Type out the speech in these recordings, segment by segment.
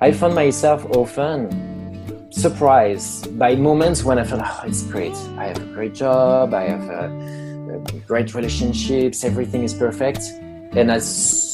I found myself often surprised by moments when I felt, oh, it's great. I have a great job. I have great relationships. Everything is perfect. And as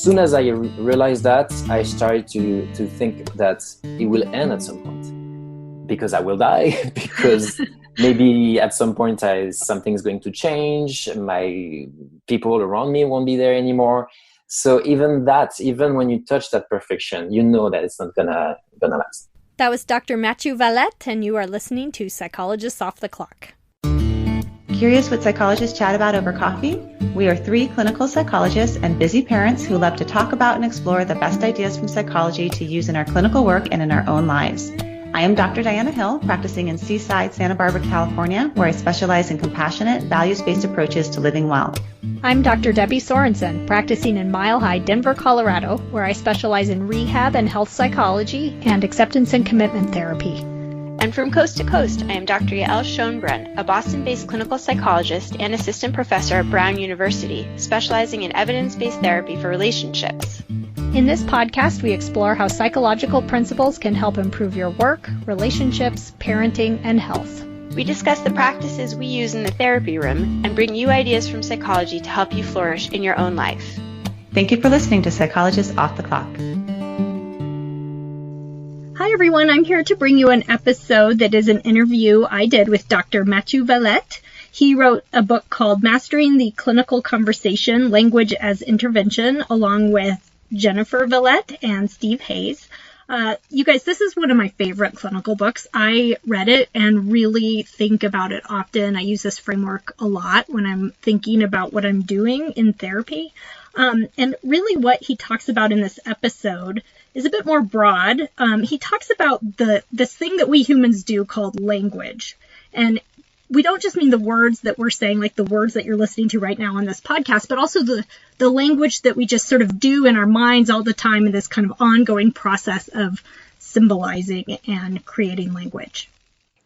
soon as I realized that, I started to think that it will end at some point, because I will die, because maybe at some point something's going to change. My people around me won't be there anymore. So even when you touch that perfection, you know that it's not gonna last. That was Dr. Matthieu Villatte, and you are listening to Psychologists Off the Clock. Curious what psychologists chat about over coffee? We are 3 clinical psychologists and busy parents who love to talk about and explore the best ideas from psychology to use in our clinical work and in our own lives. I am Dr. Diana Hill, practicing in Seaside, Santa Barbara, California, where I specialize in compassionate, values-based approaches to living well. I'm Dr. Debbie Sorensen, practicing in Mile High, Denver, Colorado, where I specialize in rehab and health psychology and acceptance and commitment therapy. And from coast to coast, I am Dr. Yael Schoenbrunn, a Boston-based clinical psychologist and assistant professor at Brown University, specializing in evidence-based therapy for relationships. In this podcast, we explore how psychological principles can help improve your work, relationships, parenting, and health. We discuss the practices we use in the therapy room and bring you ideas from psychology to help you flourish in your own life. Thank you for listening to Psychologists Off the Clock. Hi, everyone. I'm here to bring you an episode that is an interview I did with Dr. Matthieu Villatte. He wrote a book called Mastering the Clinical Conversation, Language as Intervention, along with Jennifer Villatte and Steve Hayes. You guys, this is one of my favorite clinical books. I read it and really think about it often. I use this framework a lot when I'm thinking about what I'm doing in therapy. And really what he talks about in this episode is a bit more broad. He talks about this thing that we humans do called language. And we don't just mean the words that we're saying, like the words that you're listening to right now on this podcast, but also the language that we just sort of do in our minds all the time in this kind of ongoing process of symbolizing and creating language.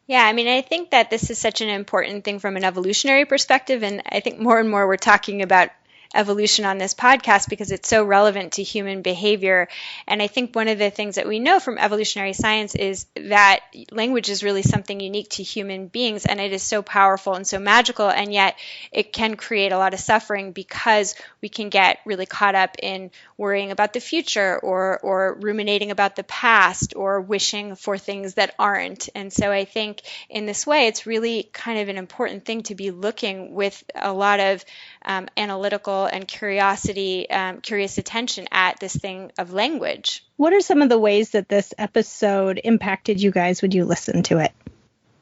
Yeah, I mean, I think that this is such an important thing from an evolutionary perspective, and I think more and more we're talking about evolution on this podcast because it's so relevant to human behavior. And I think one of the things that we know from evolutionary science is that language is really something unique to human beings, and it is so powerful and so magical, and yet it can create a lot of suffering because we can get really caught up in worrying about the future or ruminating about the past or wishing for things that aren't. And so I think in this way, it's really kind of an important thing to be looking with a lot of analytical and curious attention at this thing of language. What are some of the ways that this episode impacted you guys when you listened to it?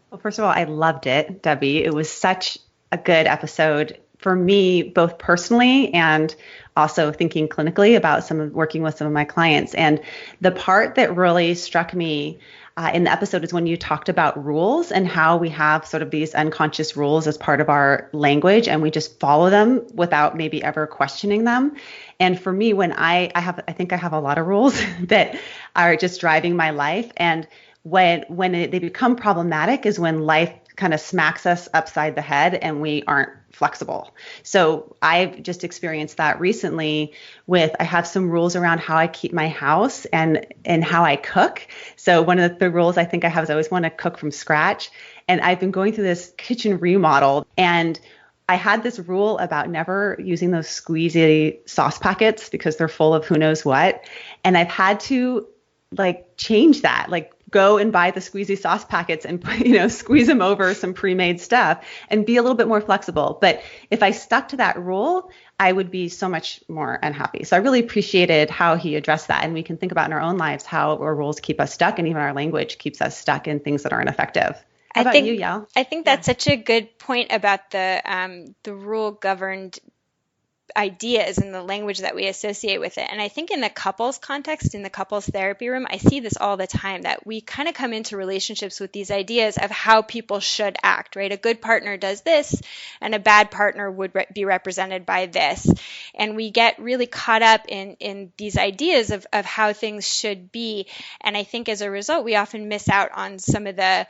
Well, first of all, I loved it, Debbie. It was such a good episode for me, both personally and also thinking clinically about working with some of my clients. And the part that really struck me in the episode is when you talked about rules and how we have sort of these unconscious rules as part of our language, and we just follow them without maybe ever questioning them. And for me, when I think I have a lot of rules that are just driving my life. And when they become problematic is when life kind of smacks us upside the head and we aren't flexible. So I've just experienced that recently I have some rules around how I keep my house and how I cook. So one of the rules I think I have is I always want to cook from scratch. And I've been going through this kitchen remodel, and I had this rule about never using those squeezy sauce packets because they're full of who knows what. And I've had to change that, go and buy the squeezy sauce packets and, squeeze them over some pre-made stuff and be a little bit more flexible. But if I stuck to that rule, I would be so much more unhappy. So I really appreciated how he addressed that. And we can think about in our own lives how our rules keep us stuck, and even our language keeps us stuck in things that aren't effective. How about you, Yael? I think that's such a good point about the rule-governed ideas and the language that we associate with it. And I think in the couples context, in the couples therapy room, I see this all the time, that we kind of come into relationships with these ideas of how people should act, right? A good partner does this, and a bad partner would be represented by this. And we get really caught up in these ideas of how things should be. And I think as a result, we often miss out on some of the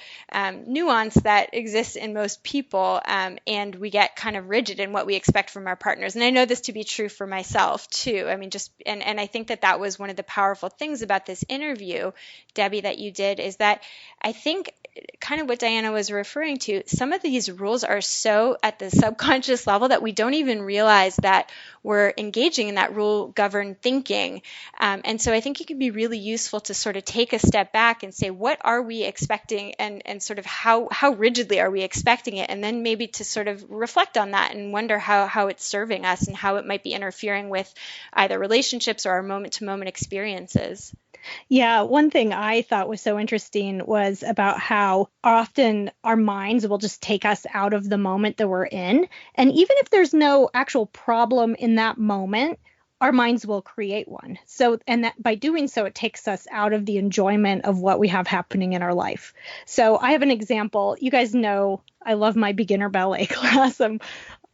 nuance that exists in most people, and we get kind of rigid in what we expect from our partners. And I know this to be true for myself too. I mean, and I think that was one of the powerful things about this interview, Debbie, that you did, is that I think kind of what Diana was referring to, some of these rules are so at the subconscious level that we don't even realize that we're engaging in that rule-governed thinking. And so I think it can be really useful to sort of take a step back and say, what are we expecting, and sort of how rigidly are we expecting it? And then maybe to sort of reflect on that and wonder how it's serving us and how it might be interfering with either relationships or our moment-to-moment experiences. Yeah, one thing I thought was so interesting was about how often our minds will just take us out of the moment that we're in. And even if there's no actual problem in that moment, our minds will create one. So, and that by doing so, it takes us out of the enjoyment of what we have happening in our life. So I have an example. You guys know I love my beginner ballet class.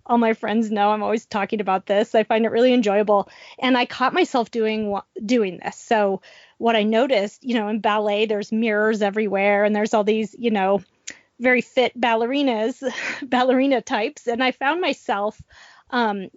All my friends know I'm always talking about this. I find it really enjoyable. And I caught myself doing this. So what I noticed, in ballet, there's mirrors everywhere, and there's all these, very fit ballerina types. And I found myself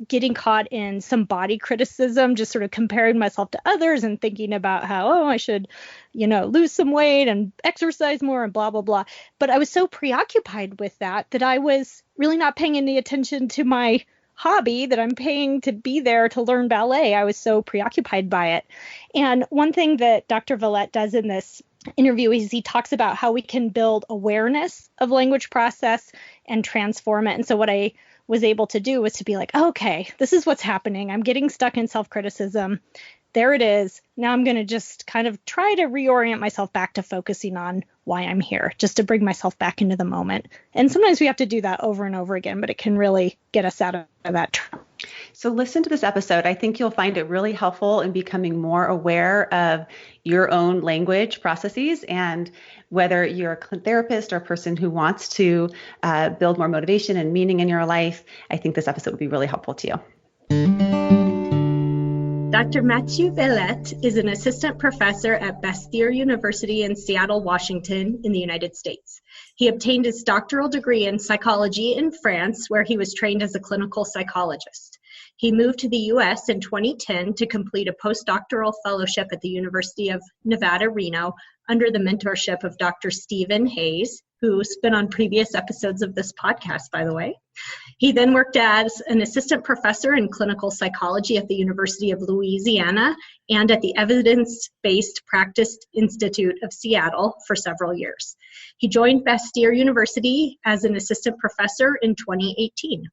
getting caught in some body criticism, just sort of comparing myself to others and thinking about how, I should, lose some weight and exercise more and blah, blah, blah. But I was so preoccupied with that I was really not paying any attention to my hobby that I'm paying to be there to learn ballet. I was so preoccupied by it. And one thing that Dr. Villatte does in this interview is he talks about how we can build awareness of language process and transform it. And so what I was able to do was to be like, okay, this is what's happening. I'm getting stuck in self-criticism. There it is. Now I'm going to just kind of try to reorient myself back to focusing on why I'm here, just to bring myself back into the moment. And sometimes we have to do that over and over again, but it can really get us out of that trap. So listen to this episode. I think you'll find it really helpful in becoming more aware of your own language processes, and whether you're a therapist or a person who wants to build more motivation and meaning in your life, I think this episode would be really helpful to you. Dr. Matthieu Villatte is an assistant professor at Bastyr University in Seattle, Washington, in the United States. He obtained his doctoral degree in psychology in France, where he was trained as a clinical psychologist. He moved to the U.S. in 2010 to complete a postdoctoral fellowship at the University of Nevada, Reno, under the mentorship of Dr. Stephen Hayes, who's been on previous episodes of this podcast, by the way. He then worked as an assistant professor in clinical psychology at the University of Louisiana and at the Evidence-Based Practice Institute of Seattle for several years. He joined Bastyr University as an assistant professor in 2018.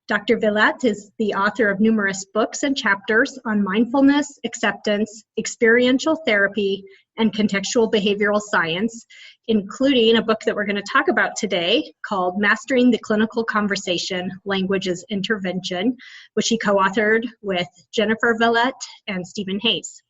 Dr. Villatte is the author of numerous books and chapters on mindfulness, acceptance, experiential therapy, and contextual behavioral science, including a book that we're going to talk about today called Mastering the Clinical Conversation, Language as Intervention, which he co-authored with Jennifer Villatte and Stephen Hayes.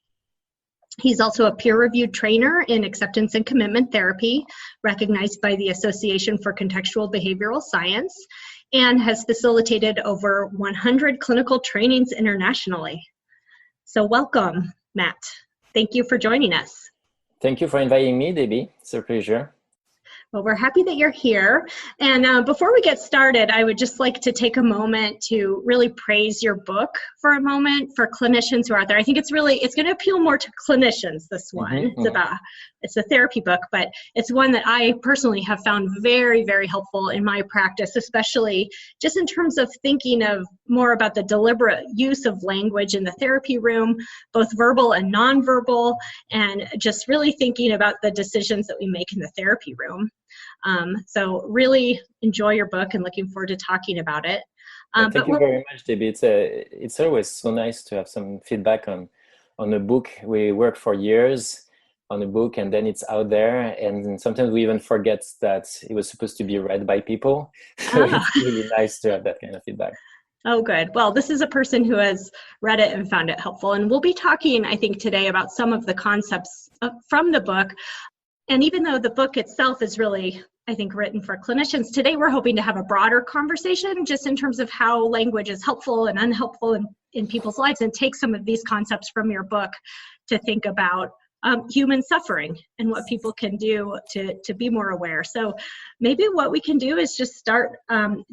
He's also a peer-reviewed trainer in acceptance and commitment therapy, recognized by the Association for Contextual Behavioral Science, and has facilitated over 100 clinical trainings internationally. So welcome, Matt. Thank you for joining us. Thank you for inviting me, Debbie. It's a pleasure. Well, we're happy that you're here. And before we get started, I would just like to take a moment to really praise your book for a moment for clinicians who are out there. I think it's going to appeal more to clinicians, this one. It's a therapy book, but it's one that I personally have found very, very helpful in my practice, especially just in terms of thinking of more about the deliberate use of language in the therapy room, both verbal and nonverbal, and just really thinking about the decisions that we make in the therapy room. So really enjoy your book and looking forward to talking about it. Thank you very much, Debbie. It's always so nice to have some feedback on a book. We worked for years on a book, and then it's out there, and sometimes we even forget that it was supposed to be read by people. So it's really nice to have that kind of feedback. Oh, good. Well, this is a person who has read it and found it helpful. And we'll be talking, I think, today about some of the concepts from the book. And even though the book itself is really, I think, written for clinicians, today we're hoping to have a broader conversation just in terms of how language is helpful and unhelpful in people's lives, and take some of these concepts from your book to think about human suffering and what people can do to be more aware. So maybe what we can do is just start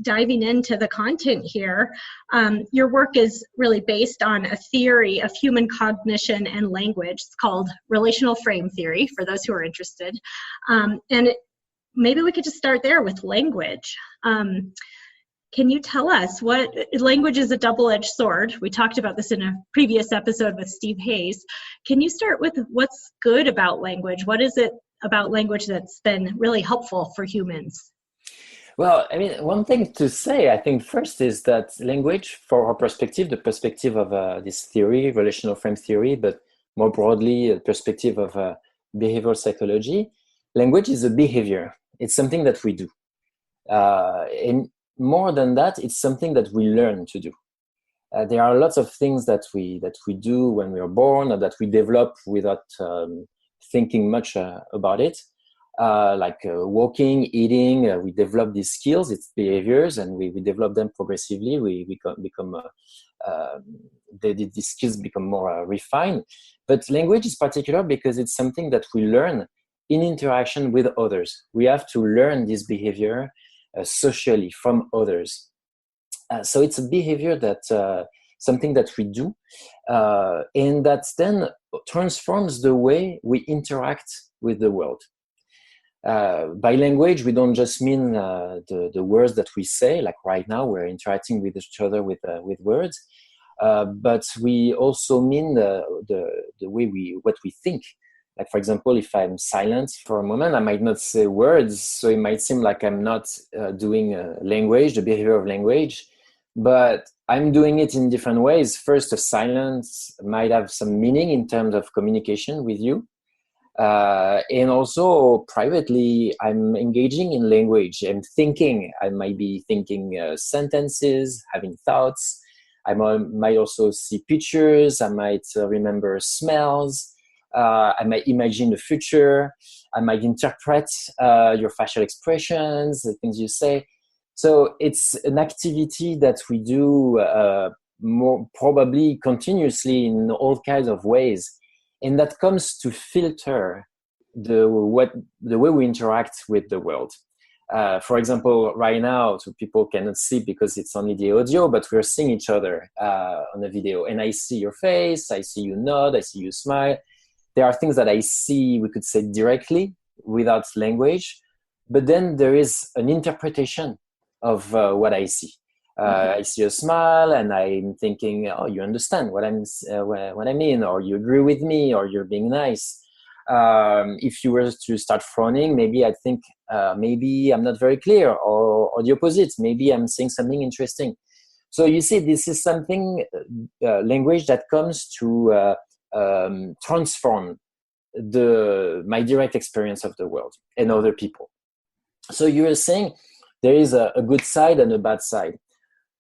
diving into the content here. Your work is really based on a theory of human cognition and language. It's called Relational Frame Theory, for those who are interested. Maybe we could just start there with language. Can you tell us what language is a double-edged sword? We talked about this in a previous episode with Steve Hayes. Can you start with what's good about language? What is it about language that's been really helpful for humans? Well, I mean, one thing to say, I think first is that language, for our perspective, the perspective of this theory, relational frame theory, but more broadly, the perspective of behavioral psychology, language is a behavior. It's something that we do. And more than that, it's something that we learn to do. There are lots of things that we do when we are born, or that we develop without thinking much about it. Like walking, eating, we develop these skills, it's behaviors, and we develop them progressively. These skills become more refined. But language is particular because it's something that we learn in interaction with others. We have to learn this behavior socially from others. So it's a behavior that something that we do, and that then transforms the way we interact with the world. By language, we don't just mean the words that we say, like right now we're interacting with each other with words, but we also mean the way what we think. Like, for example, if I'm silent for a moment, I might not say words, so it might seem like I'm not doing language, the behavior of language, but I'm doing it in different ways. First, a silence might have some meaning in terms of communication with you. And also, privately, I'm engaging in language. I'm thinking. I might be thinking sentences, having thoughts. I might also see pictures. I might remember smells. I might imagine the future. I might interpret your facial expressions, the things you say. So it's an activity that we do more probably continuously in all kinds of ways, and that comes to filter the way we interact with the world. For example, right now, so people cannot see because it's only the audio, but we're seeing each other on the video, and I see your face, I see you nod, I see you smile. There are things that I see, we could say directly without language, but then there is an interpretation of what I see. I see a smile and I'm thinking, oh, you understand what I mean, or you agree with me, or you're being nice. If you were to start frowning, maybe I'd think, maybe I'm not very clear, or the opposite. Maybe I'm saying something interesting. So you see, this is something, language that comes to transform my direct experience of the world and other people. So you were saying there is a good side and a bad side.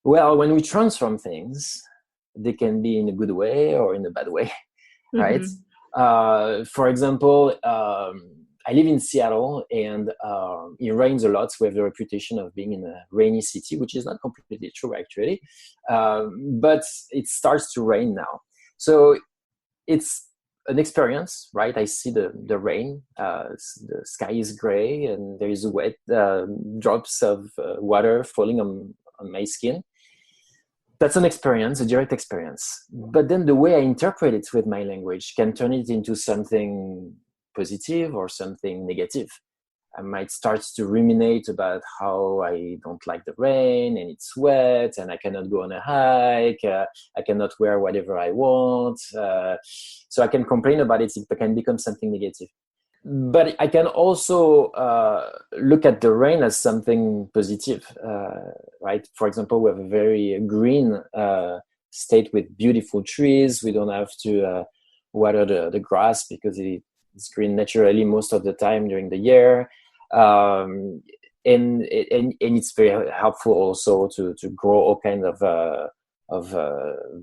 Well, when we transform things, they can be in a good way or in a bad way, right? For example, I live in Seattle, and it rains a lot. So we have the reputation of being in a rainy city, which is not completely true, actually. But it starts to rain now. So it's an experience, right? I see the rain, the sky is gray, and there is wet drops of water falling on my skin. That's an experience, a direct experience. But then the way I interpret it with my language can turn it into something positive or something negative. I might start to ruminate about how I don't like the rain and it's wet and I cannot go on a hike. I cannot wear whatever I want. So I can complain about it. It can become something negative. But I can also look at the rain as something positive, right? For example, we have a very green state with beautiful trees. We don't have to water the grass because it's green naturally most of the time during the year. And it's very helpful also to grow all kinds of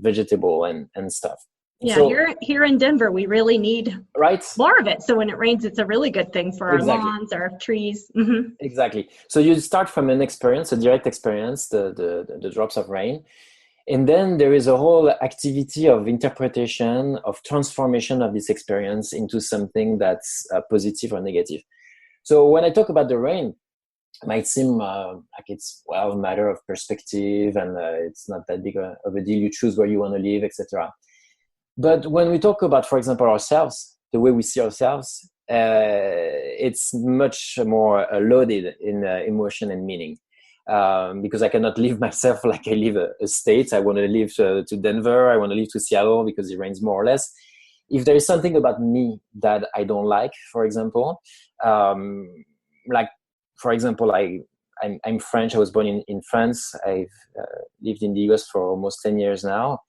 vegetable and stuff. Yeah, so, here in Denver, we really need more of it. So when it rains, it's a really good thing for our lawns, our trees. Mm-hmm. Exactly. So you start from an experience, a direct experience, the drops of rain. And then there is a whole activity of interpretation, of transformation of this experience into something that's positive or negative. So when I talk about the rain, it might seem like it's, well, a matter of perspective, and it's not that big of a deal. You choose where you want to live, etc. But when we talk about, for example, ourselves, the way we see ourselves, it's much more loaded in emotion and meaning. Because I cannot live myself like I live a state. I want to live to Denver. I want to live to Seattle because it rains more or less. If there is something about me that I don't like, for example, like, for example, I'm French. I was born in France. I've lived in the US for almost 10 years now.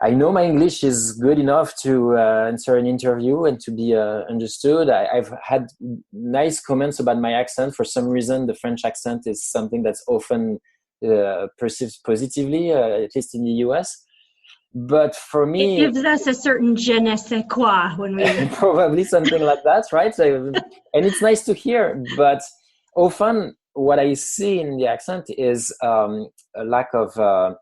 I know my English is good enough to answer an interview and to be understood. I've had nice comments about my accent. For some reason, the French accent is something that's often perceived positively, at least in the US. But for me, it gives us a certain je ne sais quoi when we probably something like that, right? So, and it's nice to hear. But often, what I see in the accent is a lack of a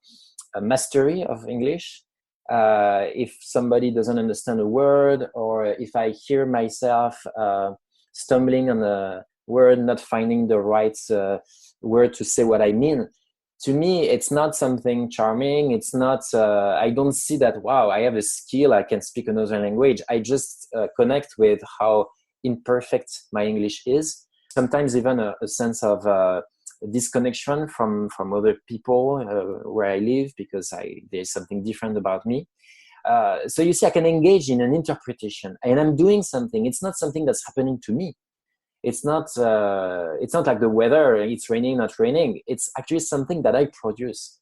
mastery of English. If somebody doesn't understand a word, or if I hear myself stumbling on a word, not finding the right word to say what I mean, to me, it's not something charming. It's not, I don't see that, wow, I have a skill, I can speak another language. I just connect with how imperfect my English is. Sometimes even a sense of disconnection from other people where I live, because there's something different about me. So you see, I can engage in an interpretation, and I'm doing something. It's not something that's happening to me. It's not like the weather, it's raining, not raining. It's actually something that I produce.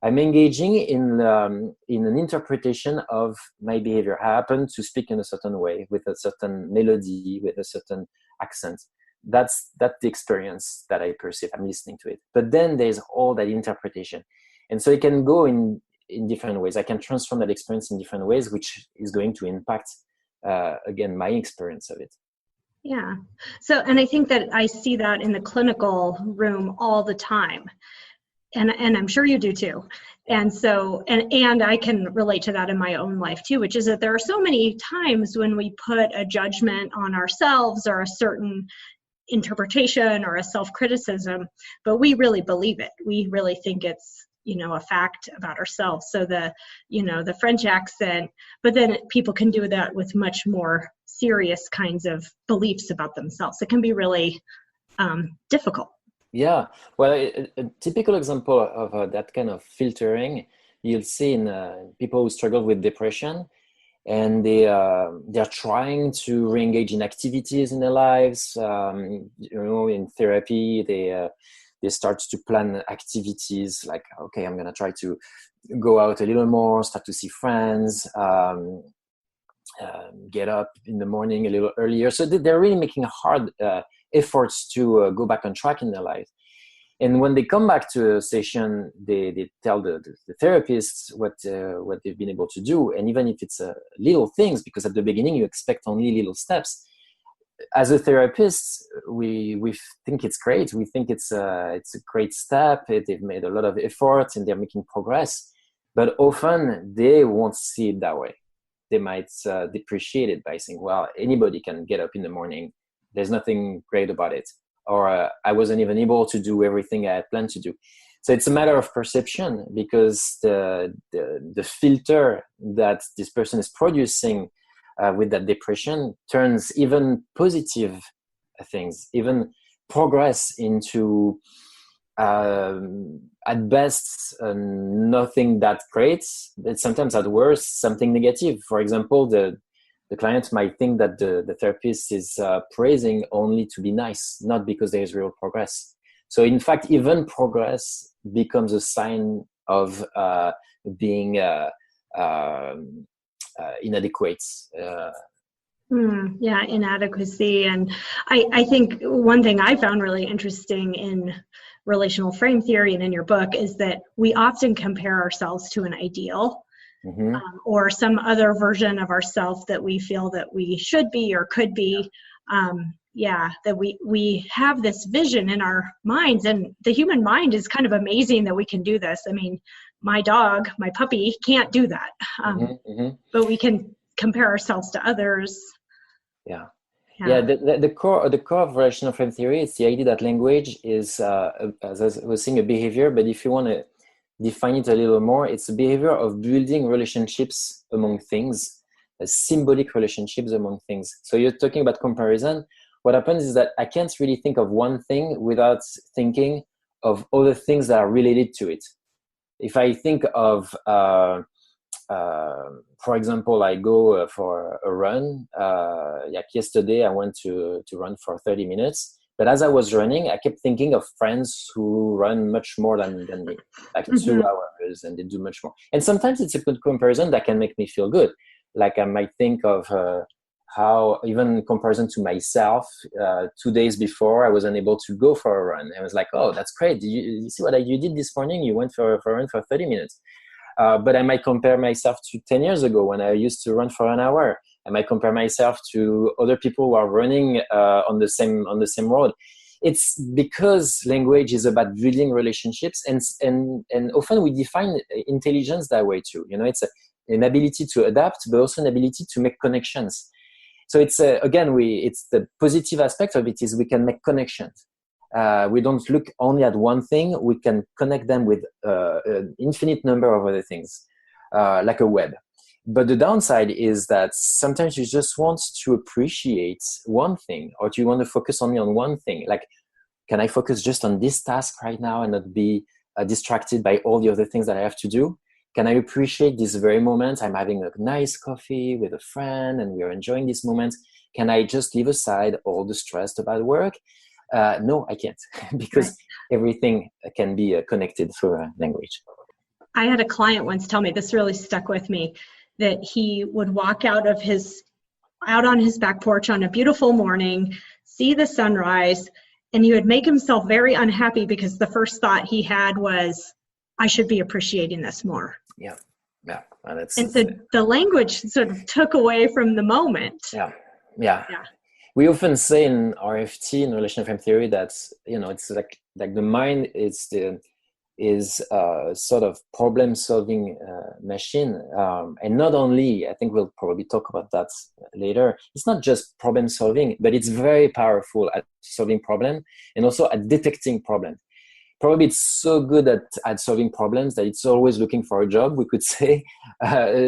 I'm engaging in an interpretation of my behavior. I happen to speak in a certain way, with a certain melody, with a certain accent. That's the experience that I perceive. I'm listening to it. But then there's all that interpretation. And so it can go in different ways. I can transform that experience in different ways, which is going to impact, again, my experience of it. Yeah. So, and I think that I see that in the clinical room all the time. And I'm sure you do too. And so, and I can relate to that in my own life too, which is that there are so many times when we put a judgment on ourselves or a certain interpretation or a self-criticism, but we really believe it. We really think it's, a fact about ourselves. So the French accent, but then people can do that with much more serious kinds of beliefs about themselves. It can be really difficult. Yeah. Well, a typical example of that kind of filtering you'll see in people who struggle with depression, and they're trying to re-engage in activities in their lives. In therapy, they start to plan activities like, okay, I'm going to try to go out a little more, start to see friends, get up in the morning a little earlier. So they're really making hard efforts to go back on track in their life. And when they come back to a session, they tell the therapists what they've been able to do. And even if it's little things, because at the beginning you expect only little steps, as a therapist, we think it's great. We think it's a great step. They've made a lot of effort and they're making progress. But often they won't see it that way. They might depreciate it by saying, well, anybody can get up in the morning. There's nothing great about it. Or I wasn't even able to do everything I had planned to do. So it's a matter of perception, because the filter that this person is producing with that depression turns even positive things, even progress, into at best nothing that great. It's sometimes at worst something negative. For example, the client might think that the therapist is praising only to be nice, not because there is real progress. So in fact, even progress becomes a sign of being inadequate. Inadequacy. And I think one thing I found really interesting in relational frame theory and in your book is that we often compare ourselves to an ideal. Mm-hmm. Or some other version of ourselves that we feel that we should be or could be. That we have this vision in our minds, and the human mind is kind of amazing that we can do this. I mean, my dog, my puppy can't do that. But we can compare ourselves to others. Yeah. The core of relational frame theory is the idea that language is, as I was saying, a behavior. But if you want to define it a little more, it's a behavior of building relationships among things, symbolic relationships among things. So you're talking about comparison. What happens is that I can't really think of one thing without thinking of other things that are related to it. If I think of, for example, I go for a run. Like yesterday, I went to run for 30 minutes. But as I was running, I kept thinking of friends who run much more than me, like 2 hours, and they do much more. And sometimes it's a good comparison that can make me feel good. Like I might think of how, even in comparison to myself, 2 days before, I was unable to go for a run. I was like, oh, that's great. You see what you did this morning? You went for a run for 30 minutes. But I might compare myself to 10 years ago when I used to run for an hour. I might compare myself to other people who are running on the same road. It's because language is about building relationships, and often we define intelligence that way too. It's an ability to adapt, but also an ability to make connections. So it's it's the positive aspect of it is we can make connections. We don't look only at one thing. We can connect them with an infinite number of other things, like a web. But the downside is that sometimes you just want to appreciate one thing, or do you want to focus only on one thing? Like, can I focus just on this task right now and not be distracted by all the other things that I have to do? Can I appreciate this very moment? I'm having a nice coffee with a friend and we are enjoying this moment. Can I just leave aside all the stress about work? No, I can't, because everything can be connected through language. I had a client once tell me, this really stuck with me, that he would walk out on his back porch on a beautiful morning, see the sunrise, and he would make himself very unhappy because the first thought he had was, I should be appreciating this more. Yeah. And so the language sort of took away from the moment. Yeah. We often say in RFT, in relational frame theory, that it's like the mind is sort of problem-solving machine, and not only, I think we'll probably talk about that later. It's not just problem-solving, but it's very powerful at solving problem and also at detecting problem. Probably it's so good at solving problems that it's always looking for a job, we could say.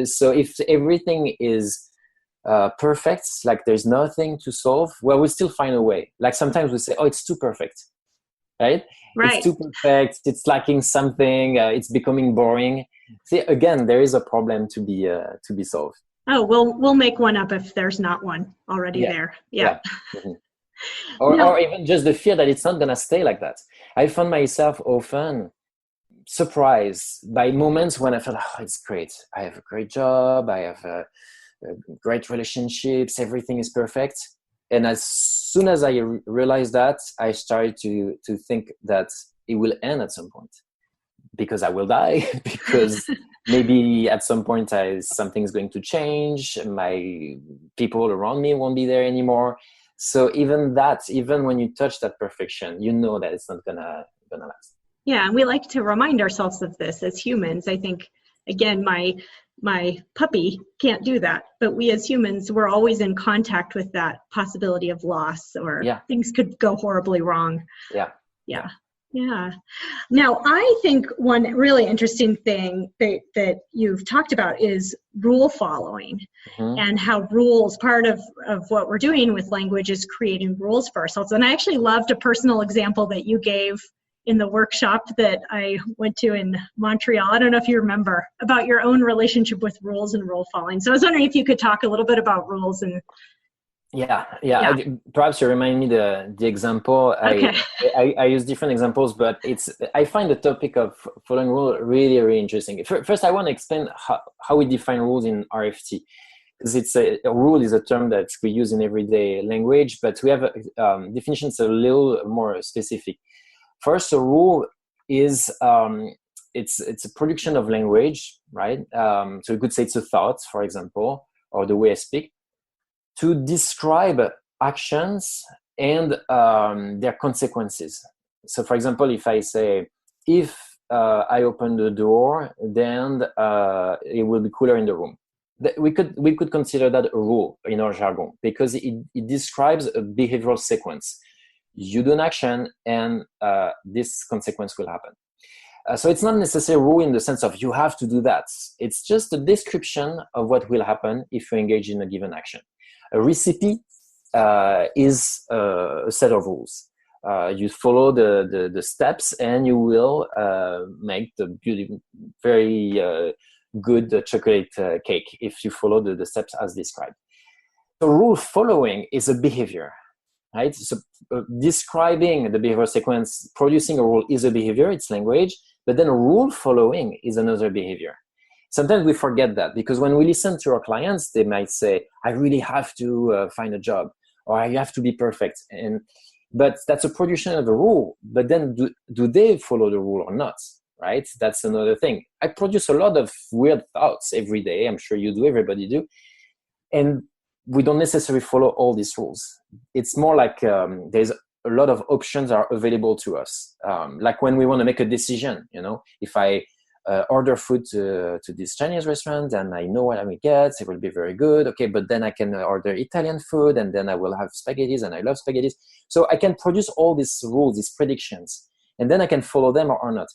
So if everything is perfect, like there's nothing to solve, well, we still find a way. Like sometimes we say, oh, it's too perfect, right? It's too perfect, it's lacking something, it's becoming boring. See, again, there is a problem to be solved. Oh, we'll make one up if there's not one already there. Yeah. Mm-hmm. Or even just the fear that it's not going to stay like that. I found myself often surprised by moments when I felt, oh, it's great. I have a great job. I have great relationships. Everything is perfect. And as soon as I realized that, I started to think that it will end at some point, because I will die, because maybe at some point something's going to change. My people around me won't be there anymore. So even when you touch that perfection, you know that it's not gonna last. Yeah, and we like to remind ourselves of this as humans. I think, again, my puppy can't do that, but we as humans, we're always in contact with that possibility of loss, or things could go horribly wrong. Yeah. Now, I think one really interesting thing that you've talked about is rule following, and how rules, part of what we're doing with language is creating rules for ourselves. And I actually loved a personal example that you gave in the workshop that I went to in Montreal. I don't know if you remember, about your own relationship with rules and rule following. So I was wondering if you could talk a little bit about rules and perhaps you remind me the example. Okay. I use different examples, but I find the topic of following rule really, really interesting. First, I want to explain how we define rules in RFT, because a rule is a term that we use in everyday language, but we have definitions a little more specific. First, a rule is it's a production of language, right? So you could say it's a thought, for example, or the way I speak, to describe actions and their consequences. So, for example, if I say, if I open the door, then it will be cooler in the room. We could consider that a rule in our jargon, because it describes a behavioral sequence. You do an action, and this consequence will happen. So it's not necessarily a rule in the sense of you have to do that. It's just a description of what will happen if you engage in a given action. A recipe is a set of rules. You follow the steps, and you will make the beautiful, very good chocolate cake if you follow the steps as described. So rule following is a behavior, right? So describing the behavior sequence, producing a rule is a behavior, it's language, but then rule following is another behavior. Sometimes we forget that, because when we listen to our clients, they might say, I really have to find a job, or I have to be perfect. But that's a production of a rule. But then do they follow the rule or not, right? That's another thing. I produce a lot of weird thoughts every day. I'm sure you do, everybody do. And we don't necessarily follow all these rules. It's more like there's a lot of options are available to us. Like when we want to make a decision, if I order food to this Chinese restaurant and I know what I will get, it will be very good. Okay, but then I can order Italian food, and then I will have spaghettis, and I love spaghettis. So I can produce all these rules, these predictions, and then I can follow them or not.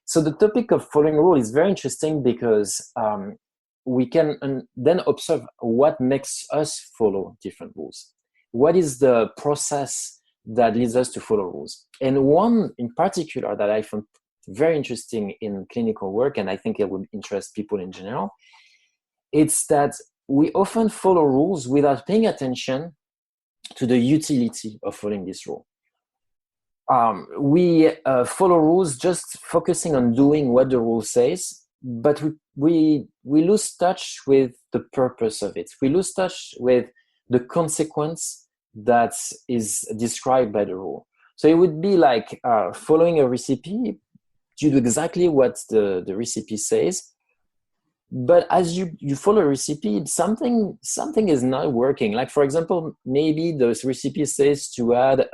So the topic of following rule is very interesting, because we can then observe what makes us follow different rules. What is the process that leads us to follow rules? And one in particular that I found very interesting in clinical work, and I think it would interest people in general, it's that we often follow rules without paying attention to the utility of following this rule. We follow rules just focusing on doing what the rule says, but we lose touch with the purpose of it. We lose touch with the consequence that is described by the rule. So it would be like following a recipe. You do exactly what the recipe says, but as you follow a recipe, something is not working. Like, for example, maybe the recipe says to add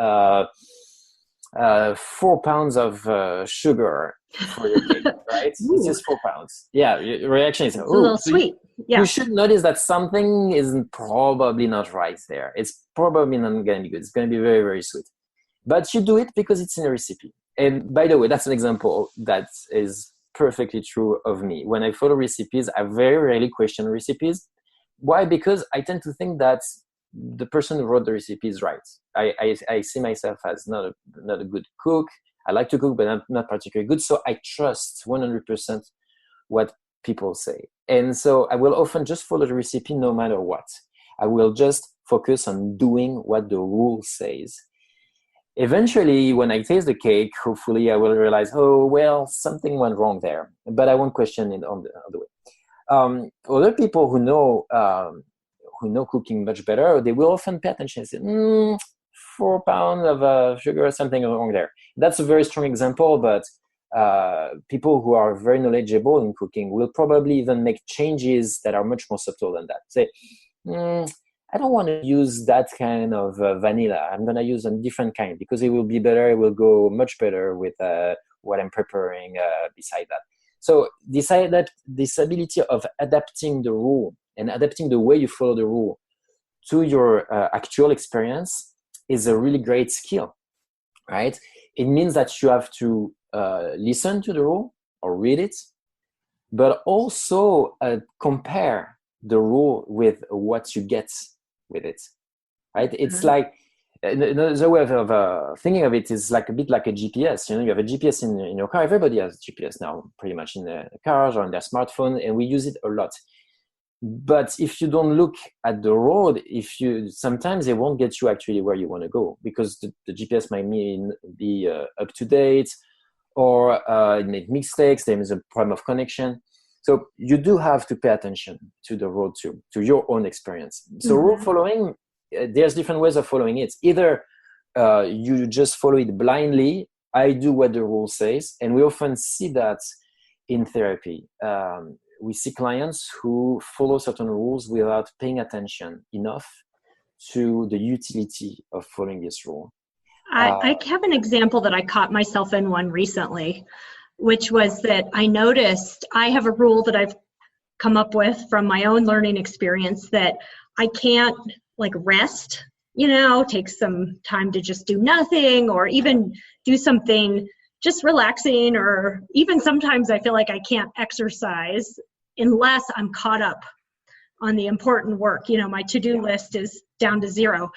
4 pounds of sugar for your cake, right? This is 4 pounds. Yeah, your reaction is, a little sweet. Yeah. You should notice that something isn't probably not right there. It's probably not going to be good. It's going to be very, very sweet. But you do it because it's in a recipe. And by the way, that's an example that is perfectly true of me. When I follow recipes, I very rarely question recipes. Why? Because I tend to think that the person who wrote the recipe is right. I see myself as not a good cook. I like to cook, but I'm not particularly good. So I trust 100% what people say. And so I will often just follow the recipe no matter what. I will just focus on doing what the rule says. Eventually, when I taste the cake, hopefully I will realize, oh, well, something went wrong there. But I won't question it on the other way. Other people who know cooking much better, they will often pay attention and say, 4 pounds of sugar, something wrong there. That's a very strong example, but people who are very knowledgeable in cooking will probably even make changes that are much more subtle than that. Say, I don't want to use that kind of vanilla. I'm going to use a different kind because it will be better. It will go much better with what I'm preparing beside that. So decide that this ability of adapting the rule and adapting the way you follow the rule to your actual experience is a really great skill, right? It means that you have to listen to the rule or read it, but also compare the rule with what you get with it, right? It's like another way of thinking of it is like a bit like a GPS. You have a GPS in your car. Everybody has GPS now, pretty much in their cars or in their smartphone, and we use it a lot. But if you don't look at the road, sometimes it won't get you actually where you want to go because the GPS might be up to date, or it may make mistakes. There is a problem of connection. So you do have to pay attention to the road too, to your own experience. So rule following, there's different ways of following it. Either you just follow it blindly. I do what the rule says. And we often see that in therapy. We see clients who follow certain rules without paying attention enough to the utility of following this rule. I have an example that I caught myself in one recently. which was that I noticed I have a rule that I've come up with from my own learning experience that I can't like rest, take some time to just do nothing or even do something just relaxing, or even sometimes I feel like I can't exercise unless I'm caught up on the important work. My to-do list is down to 0.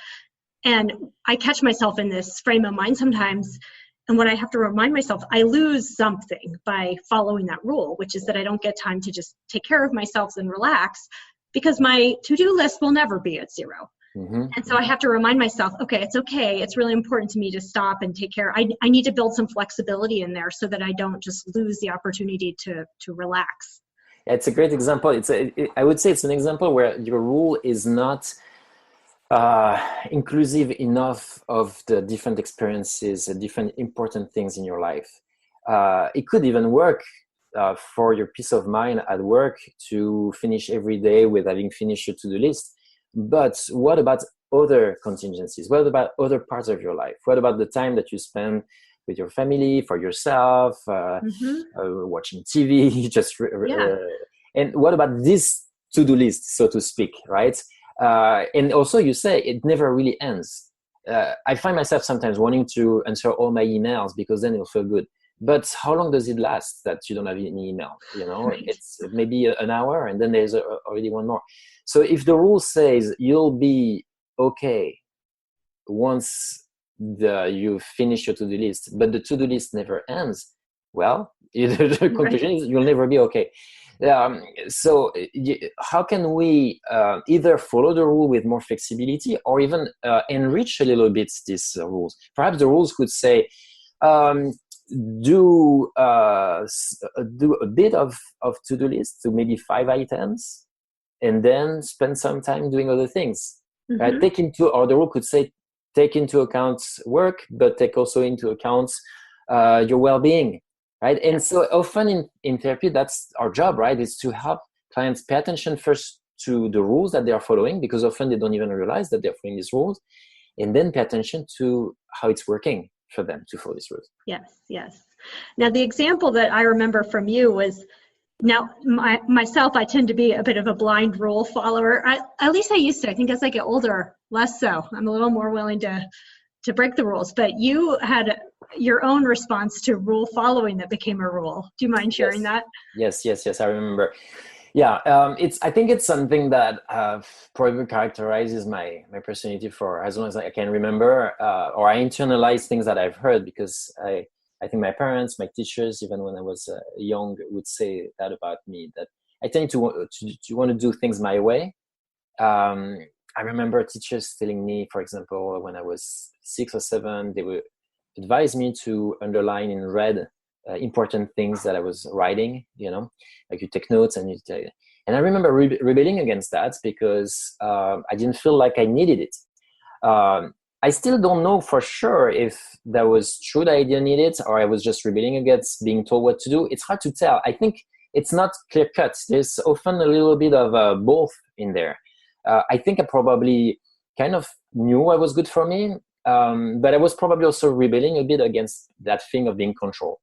And I catch myself in this frame of mind sometimes. And what I have to remind myself, I lose something by following that rule, which is that I don't get time to just take care of myself and relax, because my to-do list will never be at 0. Mm-hmm. And so I have to remind myself, okay. It's really important to me to stop and take care. I need to build some flexibility in there so that I don't just lose the opportunity to relax. Yeah, it's a great example. I would say it's an example where your rule is not inclusive enough of the different experiences, different important things in your life. It could even work for your peace of mind at work to finish every day with having finished your to-do list. But what about other contingencies? What about other parts of your life? What about the time that you spend with your family, for yourself, watching TV, and what about this to-do list, so to speak, right? And also you say it never really ends. I find myself sometimes wanting to answer all my emails because then it'll feel good. But how long does it last that you don't have any email? Right. It's maybe an hour and then there's already one more. So if the rule says you'll be okay once you finish your to-do list, but the to-do list never ends, well, the conclusion is you'll never be okay. So how can we either follow the rule with more flexibility or even enrich a little bit these rules? Perhaps the rules could say, do a bit of to-do list, to maybe 5 items, and then spend some time doing other things. Mm-hmm. Or the rule could say, take into account work, but take also into account your well-being. Right. And so often in therapy, that's our job, right? Is to help clients pay attention first to the rules that they are following, because often they don't even realize that they're following these rules, and then pay attention to how it's working for them to follow these rules. Yes. Now, the example that I remember from you was, now myself, I tend to be a bit of a blind rule follower. At least I used to. I think as I get older, less so. I'm a little more willing to break the rules. But you had your own response to rule following that became a rule. Do you mind sharing that? Yes. I remember. Yeah, I think it's something that probably characterizes my personality for as long as I can remember, or I internalize things that I've heard, because I think my parents, my teachers, even when I was young, would say that about me, that I tend to want to do things my way. I remember teachers telling me, for example, when I was 6 or 7, they would advise me to underline in red important things that I was writing, like you take notes and and I remember rebelling against that because I didn't feel like I needed it. I still don't know for sure if that was true that I didn't need it, or I was just rebelling against being told what to do. It's hard to tell. I think it's not clear cut. There's often a little bit of both in there. I think I probably kind of knew what was good for me, but I was probably also rebelling a bit against that thing of being controlled.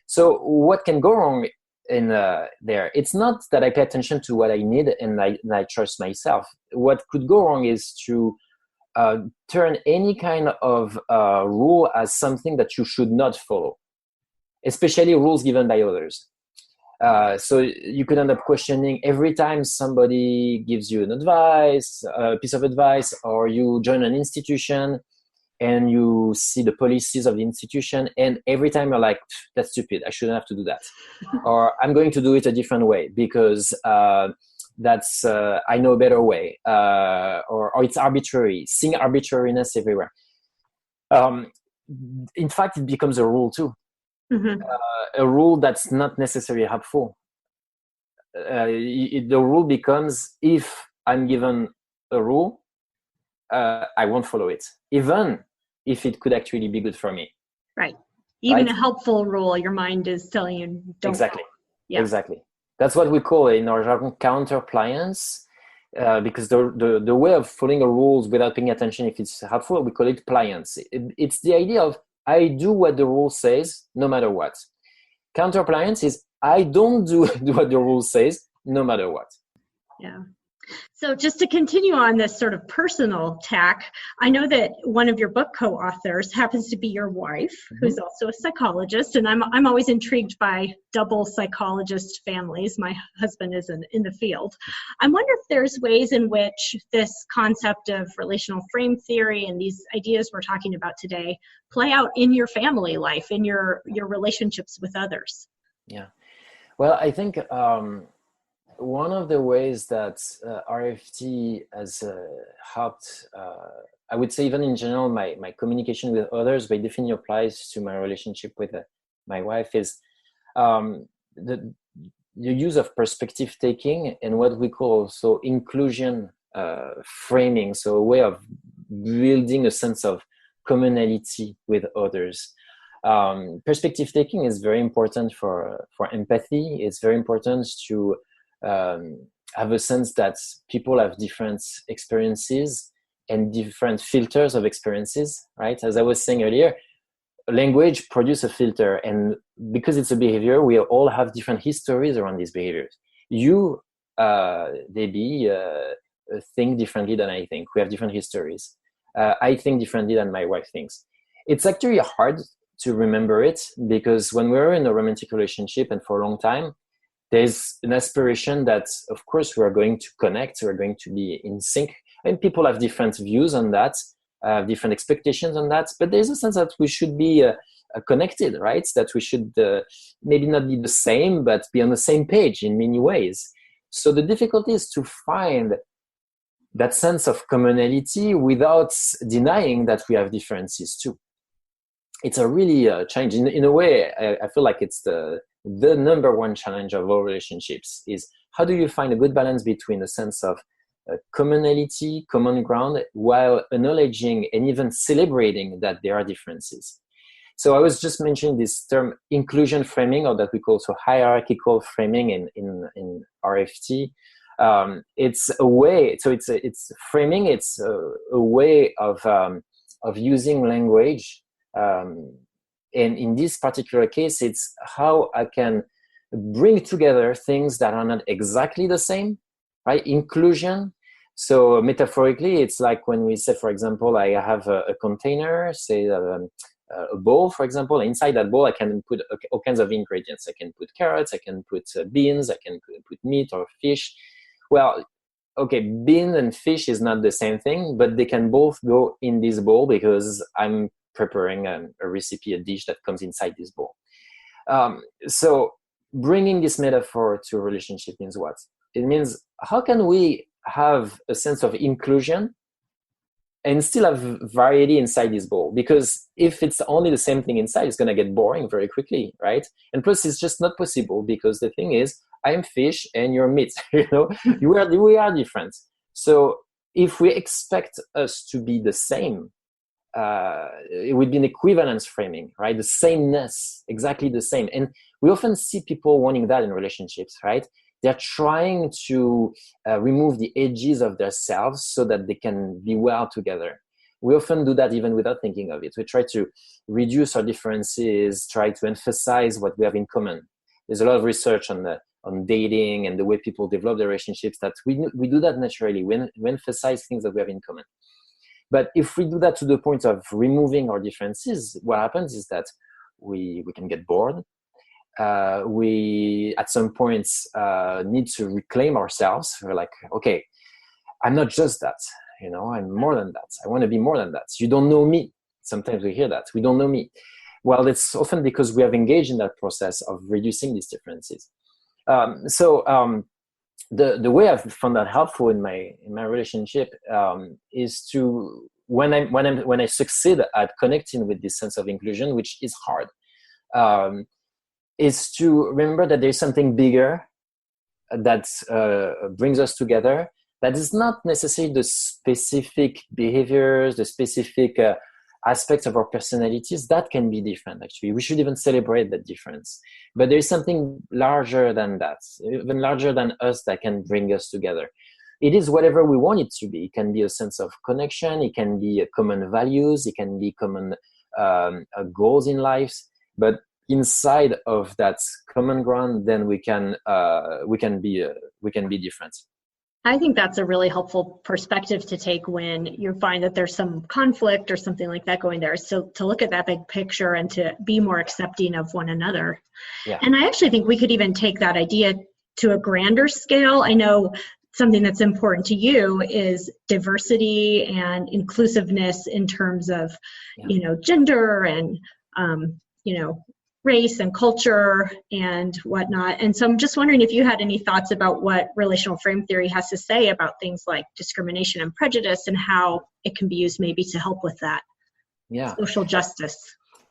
So what can go wrong in there? It's not that I pay attention to what I need and I trust myself. What could go wrong is to turn any kind of rule as something that you should not follow, especially rules given by others. So you could end up questioning every time somebody gives you a piece of advice, or you join an institution and you see the policies of the institution, and every time you're like, that's stupid, I shouldn't have to do that. Or I'm going to do it a different way because that's I know a better way, or it's arbitrary, seeing arbitrariness everywhere. In fact, it becomes a rule too. Mm-hmm. A rule that's not necessarily helpful. The rule becomes, if I'm given a rule, I won't follow it, even if it could actually be good for me. Right. Even a helpful rule, your mind is telling you don't. Exactly. Yeah. Exactly. That's what we call in our jargon counter-pliance, because the way of following the rules without paying attention if it's helpful, we call it pliance. It's the idea of I do what the rule says no matter what. Counterpliance is I don't do what the rule says, no matter what. Yeah. So just to continue on this sort of personal tack, I know that one of your book co-authors happens to be your wife, who's also a psychologist, and I'm always intrigued by double psychologist families. My husband is in the field. I wonder if there's ways in which this concept of relational frame theory and these ideas we're talking about today play out in your family life, in your relationships with others. Yeah. Well, I think one of the ways that RFT has helped, I would say even in general, my communication with others, but definitely applies to my relationship with my wife, is the use of perspective taking and what we call also inclusion framing. So a way of building a sense of commonality with others. Perspective taking is very important for empathy. It's very important to have a sense that people have different experiences and different filters of experiences, right? As I was saying earlier, language produces a filter, and because it's a behavior, we all have different histories around these behaviors. You, Debbie, think differently than I think. We have different histories. I think differently than my wife thinks. It's actually hard to remember it because when we're in a romantic relationship and for a long time, there's an aspiration that, of course, we are going to connect, we're going to be in sync. And people have different views on that, different expectations on that. But there's a sense that we should be connected, right? That we should maybe not be the same, but be on the same page in many ways. So the difficulty is to find that sense of commonality without denying that we have differences too. It's a really challenge. In a way, I feel like it's the number one challenge of all relationships is how do you find a good balance between a sense of commonality, common ground, while acknowledging and even celebrating that there are differences. So I was just mentioning this term inclusion framing, or that we call so hierarchical framing in RFT. It's a way, so it's framing. It's a way of using language. And in this particular case, it's how I can bring together things that are not exactly the same, right? Inclusion. So metaphorically, it's like when we say, for example, I have a container, say a bowl, for example. Inside that bowl, I can put all kinds of ingredients. I can put carrots, I can put beans, I can put meat or fish. Well, okay, bean and fish is not the same thing, but they can both go in this bowl because I'm preparing a recipe, a dish that comes inside this bowl. So bringing this metaphor to a relationship means what? It means how can we have a sense of inclusion and still have variety inside this bowl? Because if it's only the same thing inside, it's going to get boring very quickly, right? And plus, it's just not possible because the thing is, I'm fish and you're meat. You know, we are different. So if we expect us to be the same, it would be an equivalence framing, right? The sameness, exactly the same. And we often see people wanting that in relationships, right? They're trying to remove the edges of their selves so that they can be well together. We often do that even without thinking of it. We try to reduce our differences, try to emphasize what we have in common. There's a lot of research on dating and the way people develop their relationships that we do that naturally. We emphasize things that we have in common. But if we do that to the point of removing our differences, what happens is that we can get bored. We, at some points, need to reclaim ourselves. We're like, okay, I'm not just that, you know, I'm more than that. I want to be more than that. You don't know me. Sometimes we hear that. We don't know me. Well, it's often because we have engaged in that process of reducing these differences. The way I've found that helpful in my relationship is to when I succeed at connecting with this sense of inclusion, which is hard, is to remember that there's something bigger that brings us together. That is not necessarily the specific behaviors, the specific aspects of our personalities. That can be different, actually. We should even celebrate that difference. But there is something larger than that, even larger than us, that can bring us together. It is whatever we want it to be. It can be a sense of connection. It can be common values. It can be common goals in life. But inside of that common ground, then we can be different. I think that's a really helpful perspective to take when you find that there's some conflict or something like that going there. So to look at that big picture and to be more accepting of one another. Yeah. And I actually think we could even take that idea to a grander scale. I know something that's important to you is diversity and inclusiveness in terms of, gender and, race and culture and whatnot. And so I'm just wondering if you had any thoughts about what relational frame theory has to say about things like discrimination and prejudice and how it can be used maybe to help with that. Yeah. Social justice.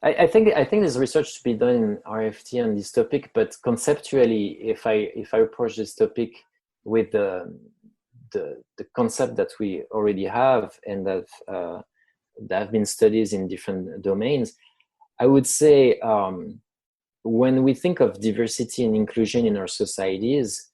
I think there's research to be done in RFT on this topic, but conceptually, if I approach this topic with the concept that we already have and that there have been studies in different domains, I would say when we think of diversity and inclusion in our societies,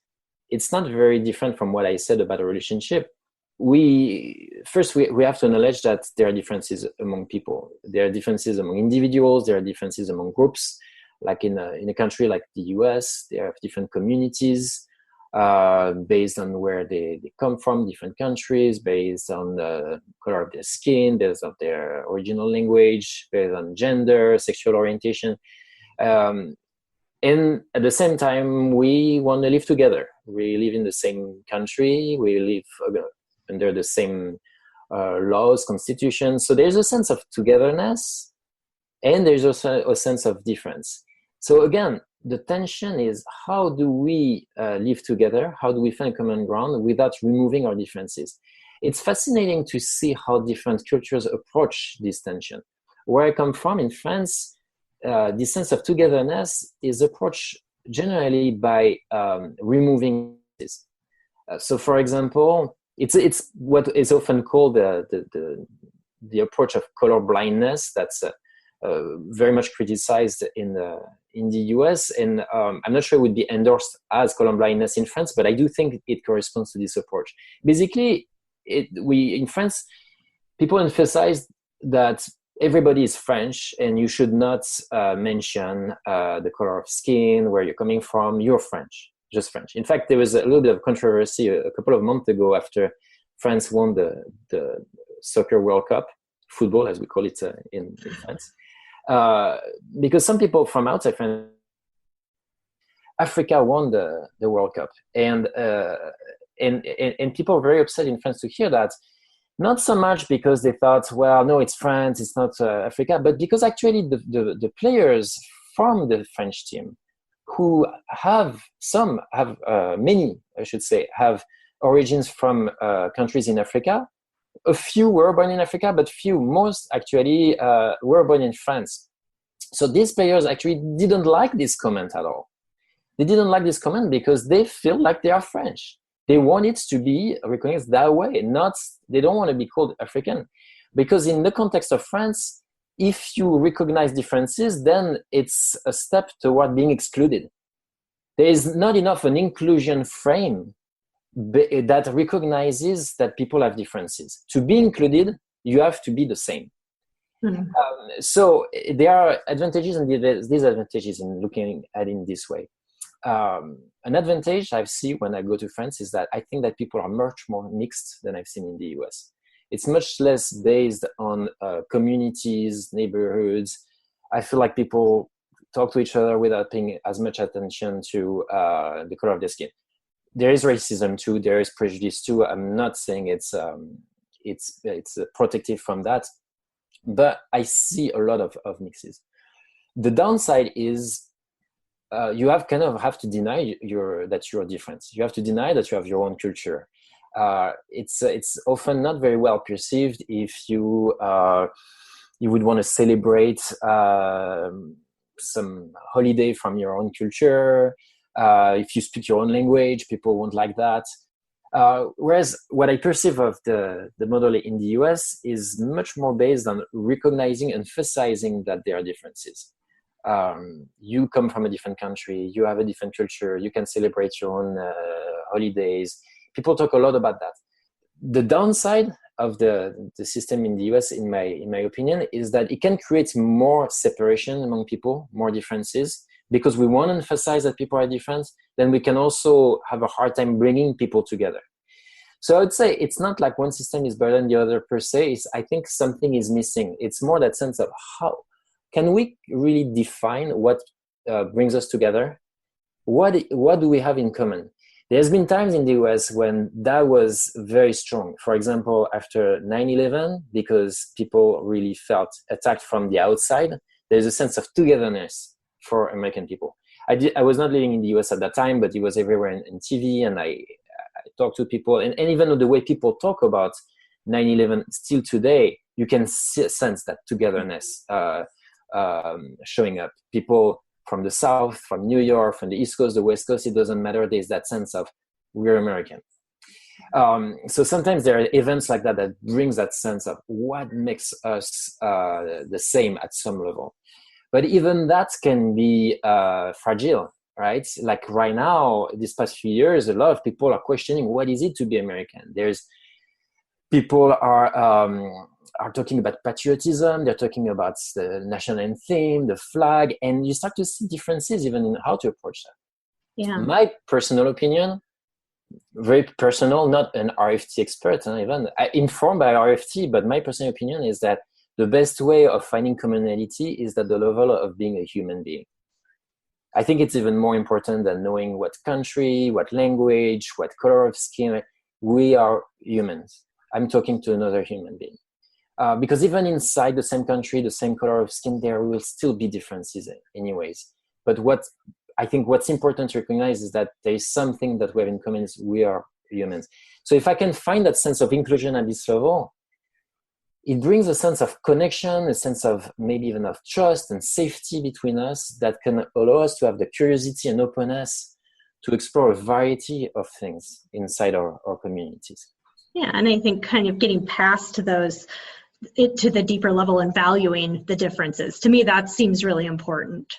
it's not very different from what I said about a relationship. We have to acknowledge that there are differences among people. There are differences among individuals. There are differences among groups. Like in a country like the US, there are different communities based on where they come from, different countries, based on the color of their skin, based on their original language, based on gender, sexual orientation. And at the same time, we want to live together. We live in the same country. We live under the same laws, constitution. So there's a sense of togetherness, and there's also a sense of difference. So again, the tension is, how do we live together? How do we find common ground without removing our differences? It's fascinating to see how different cultures approach this tension. Where I come from in France, this sense of togetherness is approached generally by removing this. So, for example, it's what is often called the approach of color blindness. That's very much criticized in the US, and I'm not sure it would be endorsed as color blindness in France, but I do think it corresponds to this approach. Basically, in France, people emphasize that everybody is French, and you should not mention the color of skin, where you're coming from. You're French, just French. In fact, there was a little bit of controversy a couple of months ago after France won the Soccer World Cup, football as we call it in France, because some people from outside France, Africa won the World Cup, and people were very upset in France to hear that. Not so much because they thought, well, no, it's France, it's not Africa, but because actually the players from the French team, who many, I should say, have origins from countries in Africa. A few were born in Africa, but most actually were born in France. So these players actually didn't like this comment at all. They didn't like this comment because they feel like they are French. They want it to be recognized that way. They don't want to be called African. Because in the context of France, if you recognize differences, then it's a step toward being excluded. There is not enough an inclusion frame that recognizes that people have differences. To be included, you have to be the same. Mm-hmm. So there are advantages and disadvantages in looking at it in this way. An advantage I see when I go to France is that I think that people are much more mixed than I've seen in the US. It's much less based on communities, neighborhoods. I feel like people talk to each other without paying as much attention to the color of their skin. There is racism too. There is prejudice too. I'm not saying it's protective from that, but I see a lot of mixes. The downside is you have to deny that you're different. You have to deny that you have your own culture. It's often not very well perceived if you would want to celebrate some holiday from your own culture. If you speak your own language, people won't like that. Whereas what I perceive of the model in the US is much more based on recognizing, emphasizing that there are differences. You come from a different country, you have a different culture, you can celebrate your own holidays. People talk a lot about that. the downside of the system in the US, in my opinion, is that it can create more separation among people, more differences, because we want to emphasize that people are different. Then we can also have a hard time bringing people together. So I would say it's not like one system is better than the other per se. I think something is missing. It's more that sense of how can we really define what brings us together? What do we have in common? There's been times in the US when that was very strong. For example, after 9/11, because people really felt attacked from the outside, there's a sense of togetherness for American people. I was not living in the US at that time, but it was everywhere in TV, and I talk to people, and even the way people talk about 9/11 still today, you can sense that togetherness showing up. People from the South, from New York, from the East Coast, the West Coast, it doesn't matter. There's that sense of we're American. So sometimes there are events like that that brings that sense of what makes us the same at some level. But even that can be fragile. Right? Like right now, these past few years, a lot of people are questioning what is it to be American. There's people are talking about patriotism. They're talking about the national anthem, the flag, and you start to see differences even in how to approach that. Yeah. My personal opinion, very personal, not an RFT expert, even informed by RFT, but my personal opinion is that the best way of finding commonality is at the level of being a human being. I think it's even more important than knowing what country, what language, what color of skin. We are humans. I'm talking to another human being. Because even inside the same country, the same color of skin, there will still be differences anyways. But I think what's important to recognize is that there is something that we have in common is we are humans. So if I can find that sense of inclusion at this level, it brings a sense of connection, a sense of maybe even of trust and safety between us that can allow us to have the curiosity and openness to explore a variety of things inside our communities. Yeah, and I think kind of getting past those to the deeper level and valuing the differences. To me, that seems really important.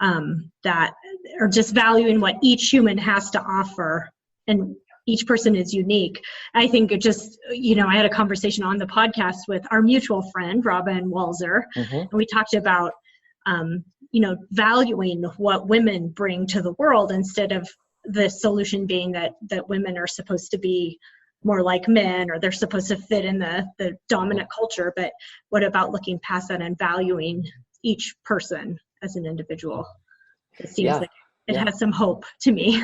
That or just valuing what each human has to offer, and each person is unique. I think it just, I had a conversation on the podcast with our mutual friend, Robin Walzer, and we talked about, valuing what women bring to the world instead of the solution being that women are supposed to be more like men or they're supposed to fit in the dominant culture. But what about looking past that and valuing each person as an individual? It seems like it has some hope to me.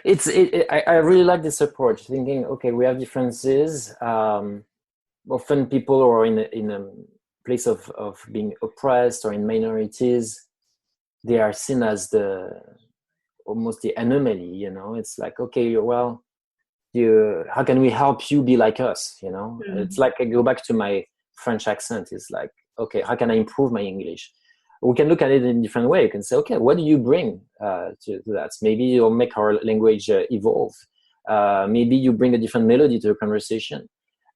I really like this approach, thinking, okay, we have differences. Often people are in a place of being oppressed or in minorities. They are seen as almost the anomaly, It's like, okay, well, how can we help you be like us, Mm-hmm. It's like I go back to my French accent. It's like, okay, how can I improve my English? We can look at it in a different way. You can say, okay, what do you bring to that? Maybe you'll make our language evolve. Maybe you bring a different melody to the conversation.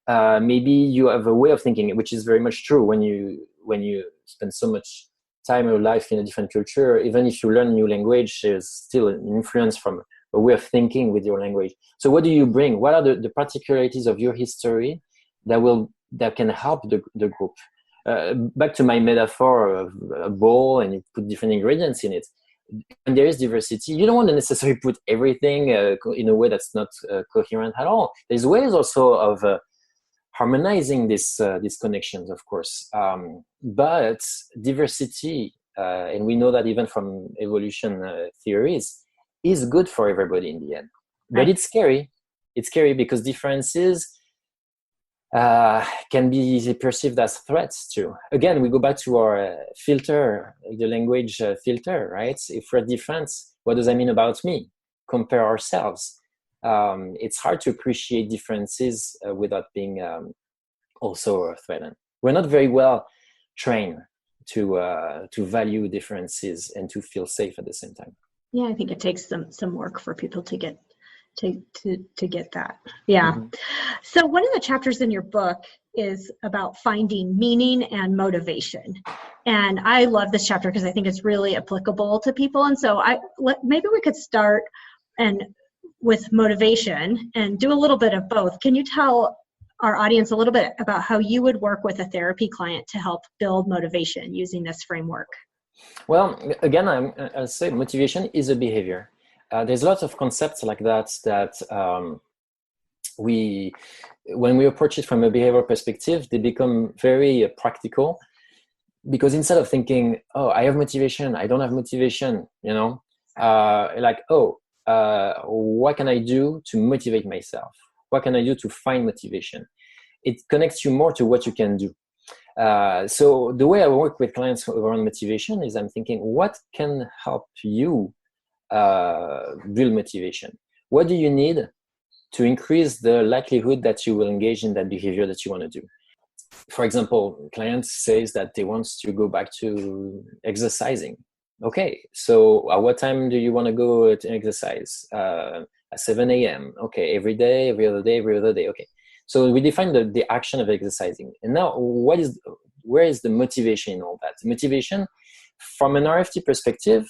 Maybe you have a way of thinking, which is very much true when you spend so much time of your life in a different culture. Even if you learn a new language, there's still an influence from a way of thinking with your language. So what do you bring? What are the particularities of your history that can help the group? Back to my metaphor of a bowl, and you put different ingredients in it. And there is diversity. You don't want to necessarily put everything in a way that's not coherent at all. There's ways also of harmonizing these connections, of course. But diversity, and we know that even from evolution theories, is good for everybody in the end. But right. It's scary. It's scary because differences can be perceived as threats too. Again, we go back to our filter, the language filter, right? If we're different, what does that mean about me? Compare ourselves. It's hard to appreciate differences without being also threatened. We're not very well trained to value differences and to feel safe at the same time. Yeah, I think it takes some work for people to get that. Yeah. Mm-hmm. So one of the chapters in your book is about finding meaning and motivation. And I love this chapter because I think it's really applicable to people. And so maybe we could start and with motivation and do a little bit of both. Can you tell our audience a little bit about how you would work with a therapy client to help build motivation using this framework? Well, again, I'll say motivation is a behavior. There's lots of concepts like that when we approach it from a behavioral perspective, they become very practical, because instead of thinking, oh, I have motivation, I don't have motivation, what can I do to motivate myself? What can I do to find motivation? It connects you more to what you can do. So the way I work with clients around motivation is I'm thinking, what can help you build motivation? What do you need to increase the likelihood that you will engage in that behavior that you want to do? For example, clients says that they want to go back to exercising. Okay, so at what time do you want to go to exercise? At 7 a.m. Okay, every day, every other day. Okay, so we define the action of exercising. And now, where is the motivation in all that? Motivation, from an RFT perspective,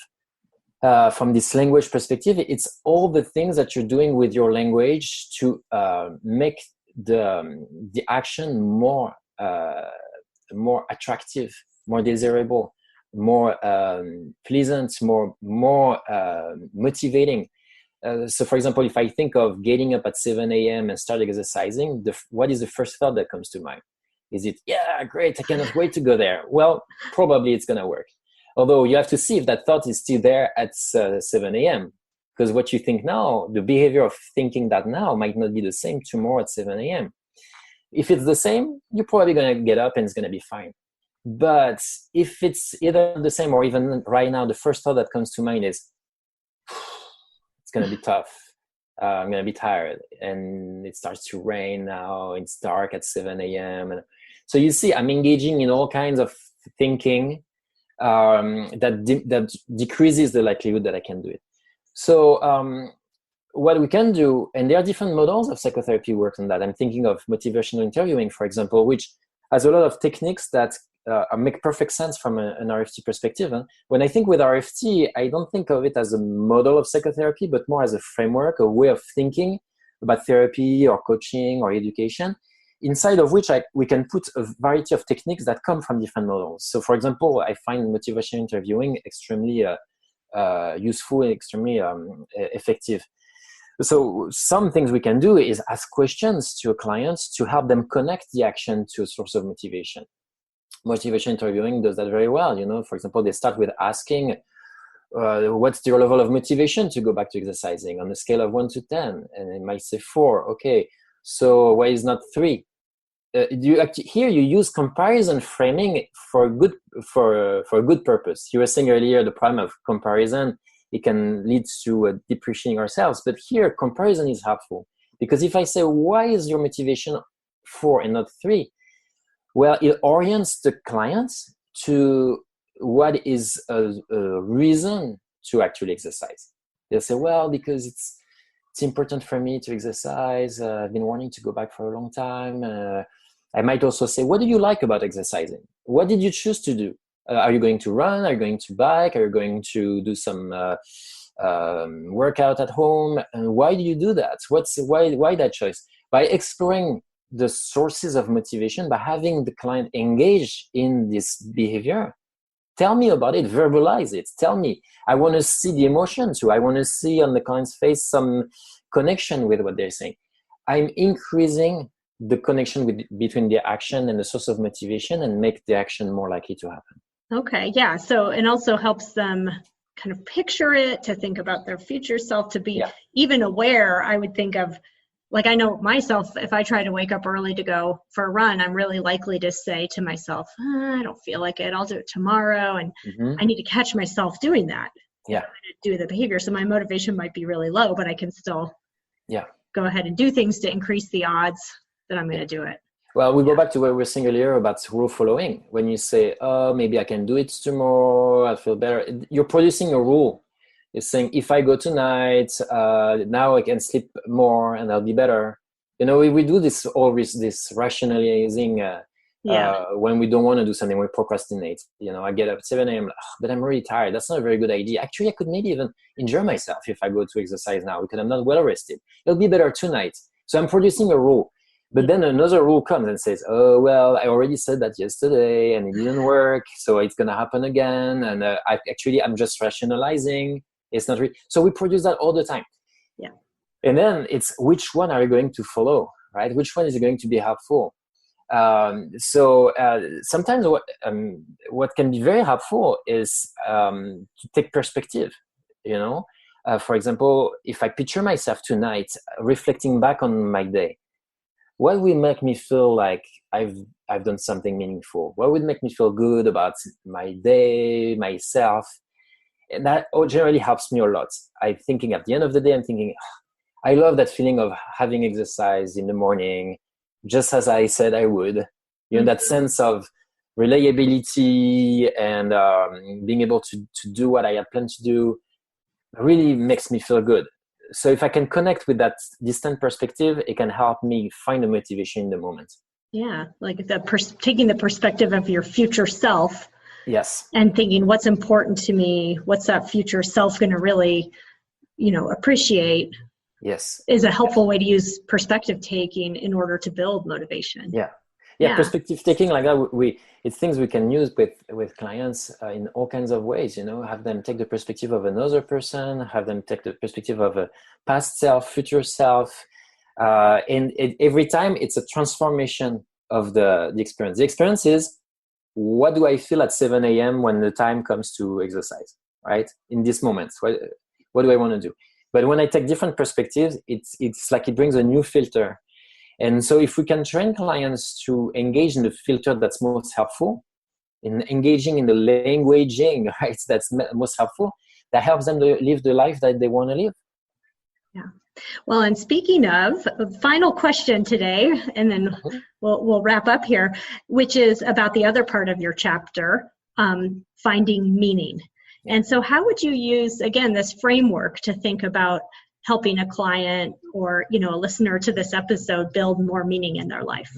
from this language perspective, it's all the things that you're doing with your language to make the action more attractive, more desirable, more pleasant, more motivating. So, for example, if I think of getting up at 7 a.m. and start exercising, what is the first thought that comes to mind? Is it, yeah, great, I cannot wait to go there? Well, probably it's going to work. Although you have to see if that thought is still there at 7 a.m. Because what you think now, the behavior of thinking that now might not be the same tomorrow at 7 a.m. If it's the same, you're probably going to get up and it's going to be fine. But if it's either the same or even right now, the first thought that comes to mind is, it's going to be tough. I'm going to be tired. And it starts to rain now. It's dark at 7 a.m. And so you see, I'm engaging in all kinds of thinking that decreases the likelihood that I can do it. So what we can do, and there are different models of psychotherapy work on that. I'm thinking of motivational interviewing, for example, which has a lot of techniques that make perfect sense from an RFT perspective. When I think with RFT, I don't think of it as a model of psychotherapy, but more as a framework, a way of thinking about therapy or coaching or education, inside of which we can put a variety of techniques that come from different models. So, for example, I find motivational interviewing extremely useful and extremely effective. So some things we can do is ask questions to a client to help them connect the action to a source of motivation. Motivation interviewing does that very well. For example, they start with asking, what's your level of motivation to go back to exercising on a scale of 1 to 10? And it might say 4. Okay, so why is not 3? Here you use comparison framing for a good purpose. You were saying earlier the problem of comparison, it can lead to depreciating ourselves. But here, comparison is helpful. Because if I say, why is your motivation 4 and not 3? Well, it orients the client to what is a reason to actually exercise. They'll say, well, because it's important for me to exercise. I've been wanting to go back for a long time. I might also say, what do you like about exercising? What did you choose to do? Are you going to run? Are you going to bike? Are you going to do some workout at home? And why do you do that? Why that choice? By exploring the sources of motivation, by having the client engage in this behavior, tell me about it, verbalize it. Tell me, I want to see the emotion too. I want to see on the client's face some connection with what they're saying. I'm increasing the connection between the action and the source of motivation and make the action more likely to happen. Okay, yeah. So it also helps them kind of picture it, to think about their future self, to be even aware. I would think of, like, I know myself, if I try to wake up early to go for a run, I'm really likely to say to myself, I don't feel like it. I'll do it tomorrow. And I need to catch myself doing that. Yeah. To do the behavior. So my motivation might be really low, but I can still go ahead and do things to increase the odds that I'm going to do it. Well, we go back to what we were saying earlier about rule following. When you say, oh, maybe I can do it tomorrow, I feel better. You're producing a rule. You're saying, if I go tonight, now I can sleep more and I'll be better. We do this always, this rationalizing When we don't want to do something, we procrastinate. I get up at 7 a.m., but I'm really tired. That's not a very good idea. Actually, I could maybe even injure myself if I go to exercise now because I'm not well rested. It'll be better tonight. So I'm producing a rule. But then another rule comes and says, oh, well, I already said that yesterday and it didn't work. So it's going to happen again. And I'm just rationalizing. It's not So we produce that all the time. Yeah. And then it's which one are you going to follow, right? Which one is going to be helpful? Sometimes what can be very helpful is to take perspective, for example, if I picture myself tonight reflecting back on my day, what will make me feel like I've done something meaningful? What would make me feel good about my day, myself? And that generally helps me a lot. I'm thinking at the end of the day, I love that feeling of having exercise in the morning, just as I said I would. That sense of reliability and being able to do what I had planned to do really makes me feel good. So if I can connect with that distant perspective, it can help me find the motivation in the moment. Yeah, like taking the perspective of your future self. Yes. And thinking what's important to me, what's that future self going to really, appreciate. Yes. Is a helpful way to use perspective taking in order to build motivation. Yeah. Perspective taking like that, it's things we can use with clients in all kinds of ways. Have them take the perspective of another person, have them take the perspective of a past self, future self, and every time it's a transformation of the experience. The experience is, what do I feel at 7 a.m. when the time comes to exercise? Right in this moment, what do I want to do? But when I take different perspectives, it's like it brings a new filter. And so if we can train clients to engage in the filter that's most helpful, in engaging in the languaging, right, that's most helpful, that helps them to live the life that they want to live. Yeah. Well, and speaking of, final question today, and then we'll wrap up here, which is about the other part of your chapter, finding meaning. And so how would you use, again, this framework to think about helping a client or, a listener to this episode build more meaning in their life?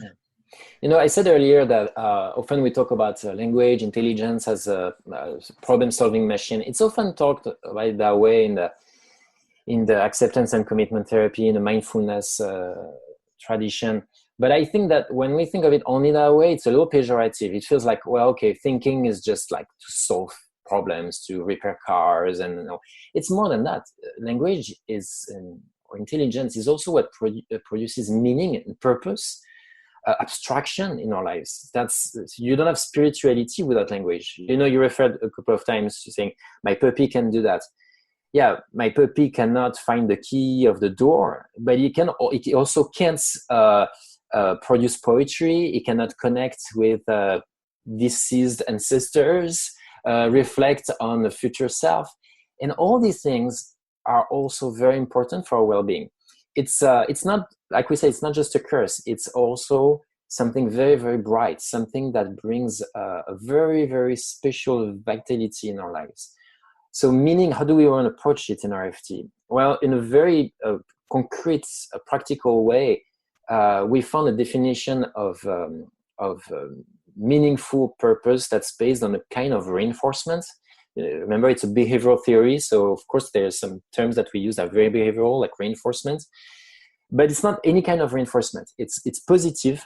Yeah. I said earlier that often we talk about language intelligence as a problem-solving machine. It's often talked about that way in the acceptance and commitment therapy, in the mindfulness tradition. But I think that when we think of it only that way, it's a little pejorative. It feels like, well, okay, thinking is just like to solve problems, to repair cars, and it's more than that. Language or intelligence is also what produces meaning and purpose, abstraction in our lives. You don't have spirituality without language. You referred a couple of times to saying, my puppy can do that. Yeah, my puppy cannot find the key of the door, but it also can't produce poetry. It cannot connect with deceased ancestors, reflect on the future self. And all these things are also very important for our well-being. It's not, like we say, it's not just a curse. It's also something very, very bright, something that brings a very, very special vitality in our lives. So meaning, how do we want to approach it in RFT? Well, in a very concrete, practical way, we found a definition of meaningful purpose that's based on a kind of reinforcement. Remember, it's a behavioral theory, so of course there's some terms that we use that are very behavioral, like reinforcement. But it's not any kind of reinforcement. It's positive,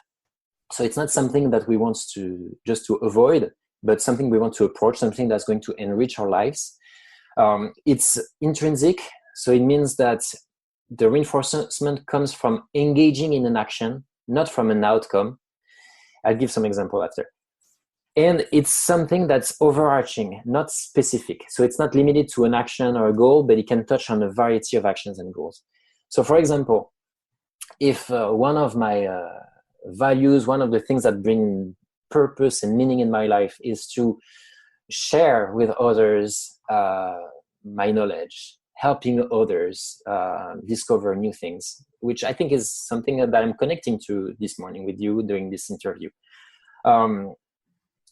so it's not something that we want to avoid, but something we want to approach, something that's going to enrich our lives. It's intrinsic, so it means that the reinforcement comes from engaging in an action, not from an outcome. I'll give some example after. And it's something that's overarching, not specific. So it's not limited to an action or a goal, but it can touch on a variety of actions and goals. So for example, if one of my values, one of the things that bring purpose and meaning in my life is to share with others my knowledge, helping others discover new things, which I think is something that I'm connecting to this morning with you during this interview.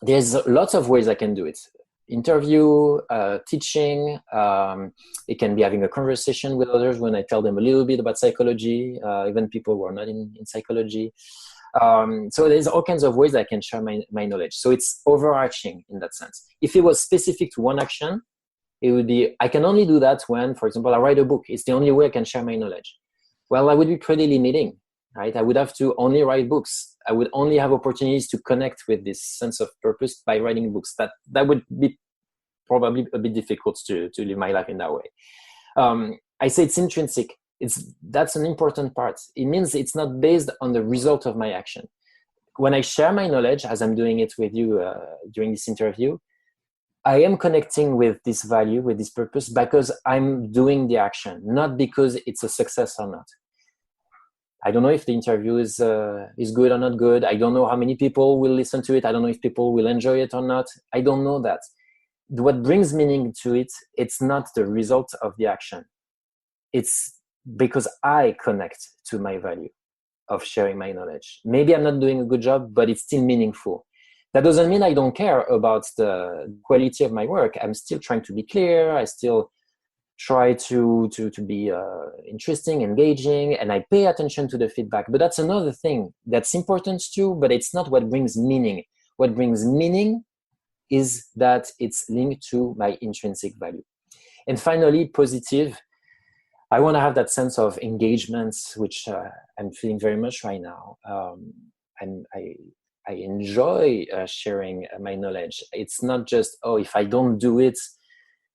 There's lots of ways I can do it. Interview, teaching, it can be having a conversation with others when I tell them a little bit about psychology, even people who are not in psychology. So there's all kinds of ways I can share my knowledge. So it's overarching in that sense. If it was specific to one action, it would be, I can only do that when, for example, I write a book. It's the only way I can share my knowledge. Well, I would be pretty limiting, right? I would have to only write books. I would only have opportunities to connect with this sense of purpose by writing books. That would be probably a bit difficult to live my life in that way. I say it's intrinsic. That's an important part. It means it's not based on the result of my action. When I share my knowledge, as I'm doing it with you during this interview, I am connecting with this value, with this purpose, because I'm doing the action, not because it's a success or not. I don't know if the interview is good or not good. I don't know how many people will listen to it. I don't know if people will enjoy it or not. I don't know that. What brings meaning to it, it's not the result of the action. It's because I connect to my value of sharing my knowledge. Maybe I'm not doing a good job, but it's still meaningful. That doesn't mean I don't care about the quality of my work. I'm still trying to be clear. I still try to be interesting, engaging, and I pay attention to the feedback. But that's another thing that's important too, but it's not what brings meaning. What brings meaning is that it's linked to my intrinsic value. And finally, positive. I want to have that sense of engagement, which I'm feeling very much right now. I enjoy sharing my knowledge. It's not just, if I don't do it,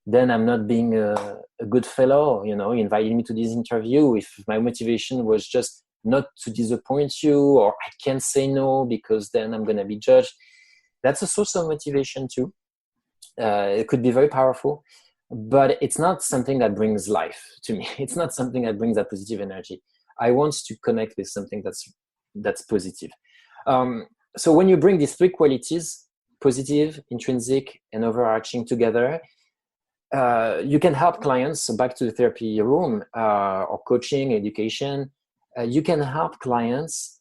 then I'm not being a good fellow, inviting me to this interview. If my motivation was just not to disappoint you, or I can't say no because then I'm going to be judged, that's a source of motivation too. It could be very powerful, but it's not something that brings life to me. It's not something that brings that positive energy. I want to connect with something that's positive. So when you bring these three qualities, positive, intrinsic, and overarching together, you can help clients. So back to the therapy room or coaching, education, you can help clients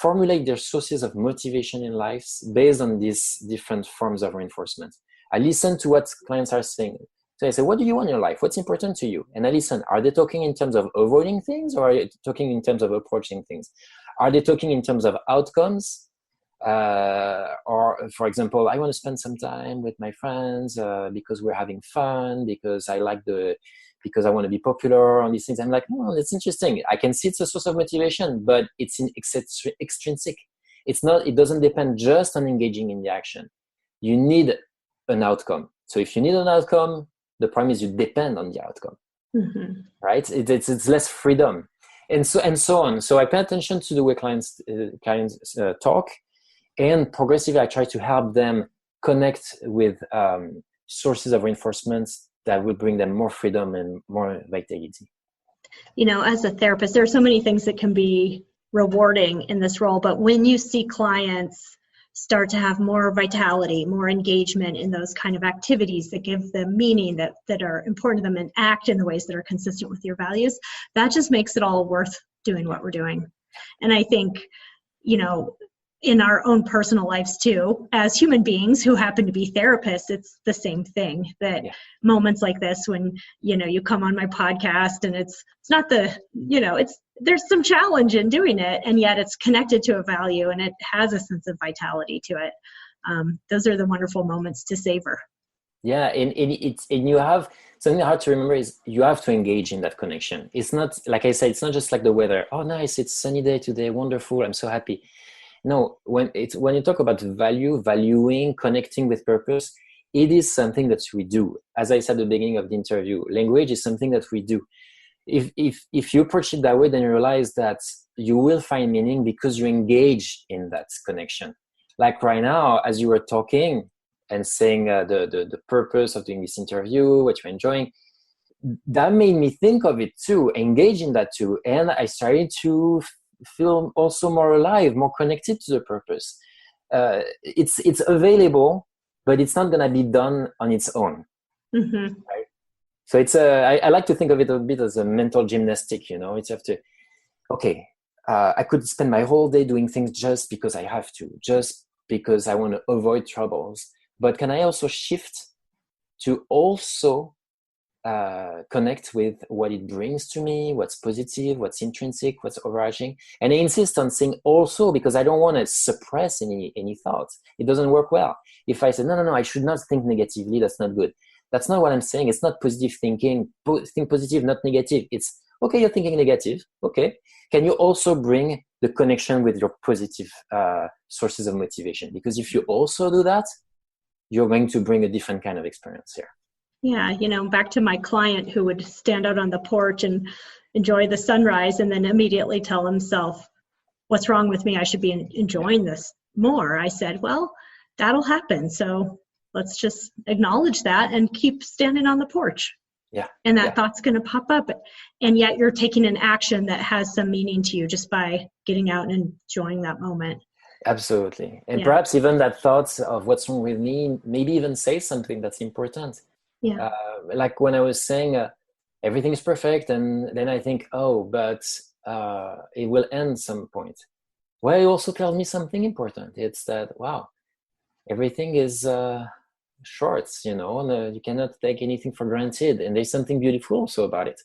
formulate their sources of motivation in life based on these different forms of reinforcement. I listen to what clients are saying. So I say, what do you want in your life? What's important to you? And I listen. Are they talking in terms of avoiding things, or are they talking in terms of approaching things? Are they talking in terms of outcomes? Or, for example, I want to spend some time with my friends because we're having fun, because I want to be popular on these things. I'm like, no, that's interesting. I can see it's a source of motivation, but it's extrinsic. It doesn't depend just on engaging in the action. You need an outcome. So if you need an outcome, the problem is you depend on the outcome, right? It's less freedom, and so on. So I pay attention to the way clients talk, and progressively I try to help them connect with sources of reinforcement that will bring them more freedom and more vitality. As a therapist, there are so many things that can be rewarding in this role, but when you see clients start to have more vitality, more engagement in those kind of activities that give them meaning, that are important to them, and act in the ways that are consistent with your values, that just makes it all worth doing what we're doing. And I think, in our own personal lives too, as human beings who happen to be therapists, it's the same thing. That moments like this, when you come on my podcast, and it's not there's some challenge in doing it, and yet it's connected to a value, and it has a sense of vitality to it. Those are the wonderful moments to savor. Yeah, and you have something hard to remember is you have to engage in that connection. It's not, like I said, it's not just like the weather. Oh, nice, it's sunny day today, wonderful, I'm so happy. No, when you talk about valuing, connecting with purpose, it is something that we do. As I said at the beginning of the interview, language is something that we do. If you approach it that way, then you realize that you will find meaning because you engage in that connection. Like right now, as you were talking and saying the purpose of doing this interview, what you're enjoying, that made me think of it too, engage in that too. And I started to feel also more alive, more connected to the purpose. It's available, but it's not going to be done on its own. Right? So I like to think of it a bit as a mental gymnastic. It's have to, I could spend my whole day doing things just because I have to, just because I want to avoid troubles. But can I also shift to also connect with what it brings to me, what's positive, what's intrinsic, what's overarching. And I insist on saying also, because I don't want to suppress any thoughts. It doesn't work well. If I say, no, I should not think negatively, that's not good. That's not what I'm saying. It's not positive thinking. Think positive, not negative. It's, okay, you're thinking negative. Okay. Can you also bring the connection with your positive sources of motivation? Because if you also do that, you're going to bring a different kind of experience here. Yeah, back to my client who would stand out on the porch and enjoy the sunrise and then immediately tell himself, what's wrong with me? I should be enjoying this more. I said, well, that'll happen. So let's just acknowledge that and keep standing on the porch. Yeah. And that thought's going to pop up. And yet you're taking an action that has some meaning to you just by getting out and enjoying that moment. Absolutely. And perhaps even that thought of what's wrong with me, maybe even say something that's important. Yeah. Like when I was saying everything is perfect, and then I think, but it will end some point. Well, it also tells me something important. It's that, wow, everything is short, and you cannot take anything for granted. And there's something beautiful also about it.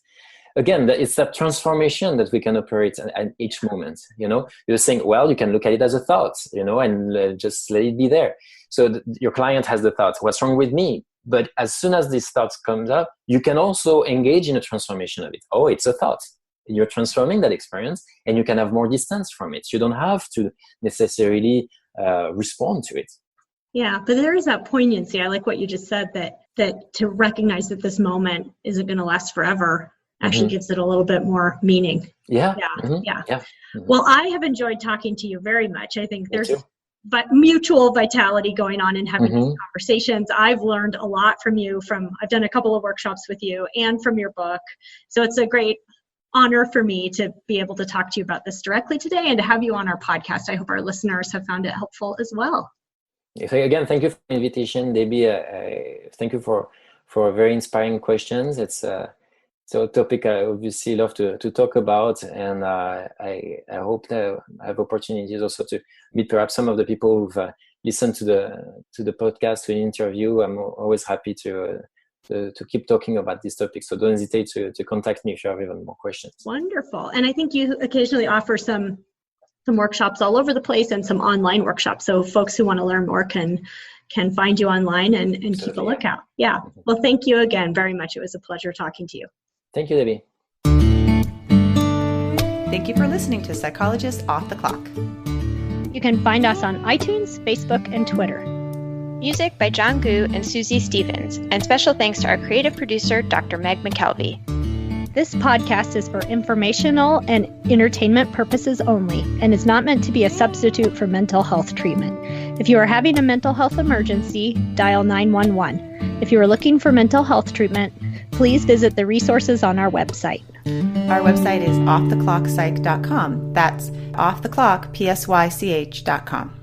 Again, it's that transformation that we can operate at each moment. You're saying, well, you can look at it as a thought, and just let it be there. So your client has the thought, what's wrong with me? But as soon as these thoughts comes up, you can also engage in a transformation of it. Oh, it's a thought. You're transforming that experience, and you can have more distance from it. You don't have to necessarily respond to it. Yeah, but there is that poignancy. I like what you just said, that to recognize that this moment isn't going to last forever actually gives it a little bit more meaning. Yeah. Well, I have enjoyed talking to you very much. I think there's mutual vitality going on in having these conversations. I've learned a lot from you. I've done a couple of workshops with you and from your book. So it's a great honor for me to be able to talk to you about this directly today and to have you on our podcast. I hope our listeners have found it helpful as well. Again, thank you for the invitation, Debbie. Thank you for very inspiring questions. It's a topic I obviously love to talk about, and I hope that I have opportunities also to meet perhaps some of the people who've listened to the podcast, to the interview. I'm always happy to keep talking about this topic. So don't hesitate to contact me if you have even more questions. Wonderful. And I think you occasionally offer some workshops all over the place and some online workshops. So folks who want to learn more can find you online and keep a lookout. Yeah. Well, thank you again very much. It was a pleasure talking to you. Thank you, Debbie. Thank you for listening to Psychologist Off the Clock. You can find us on iTunes, Facebook, and Twitter. Music by John Gu and Susie Stevens, and special thanks to our creative producer, Dr. Meg McKelvey. This podcast is for informational and entertainment purposes only and is not meant to be a substitute for mental health treatment. If you are having a mental health emergency, dial 911. If you are looking for mental health treatment, please visit the resources on our website. Our website is offtheclockpsych.com. That's offtheclockpsych.com.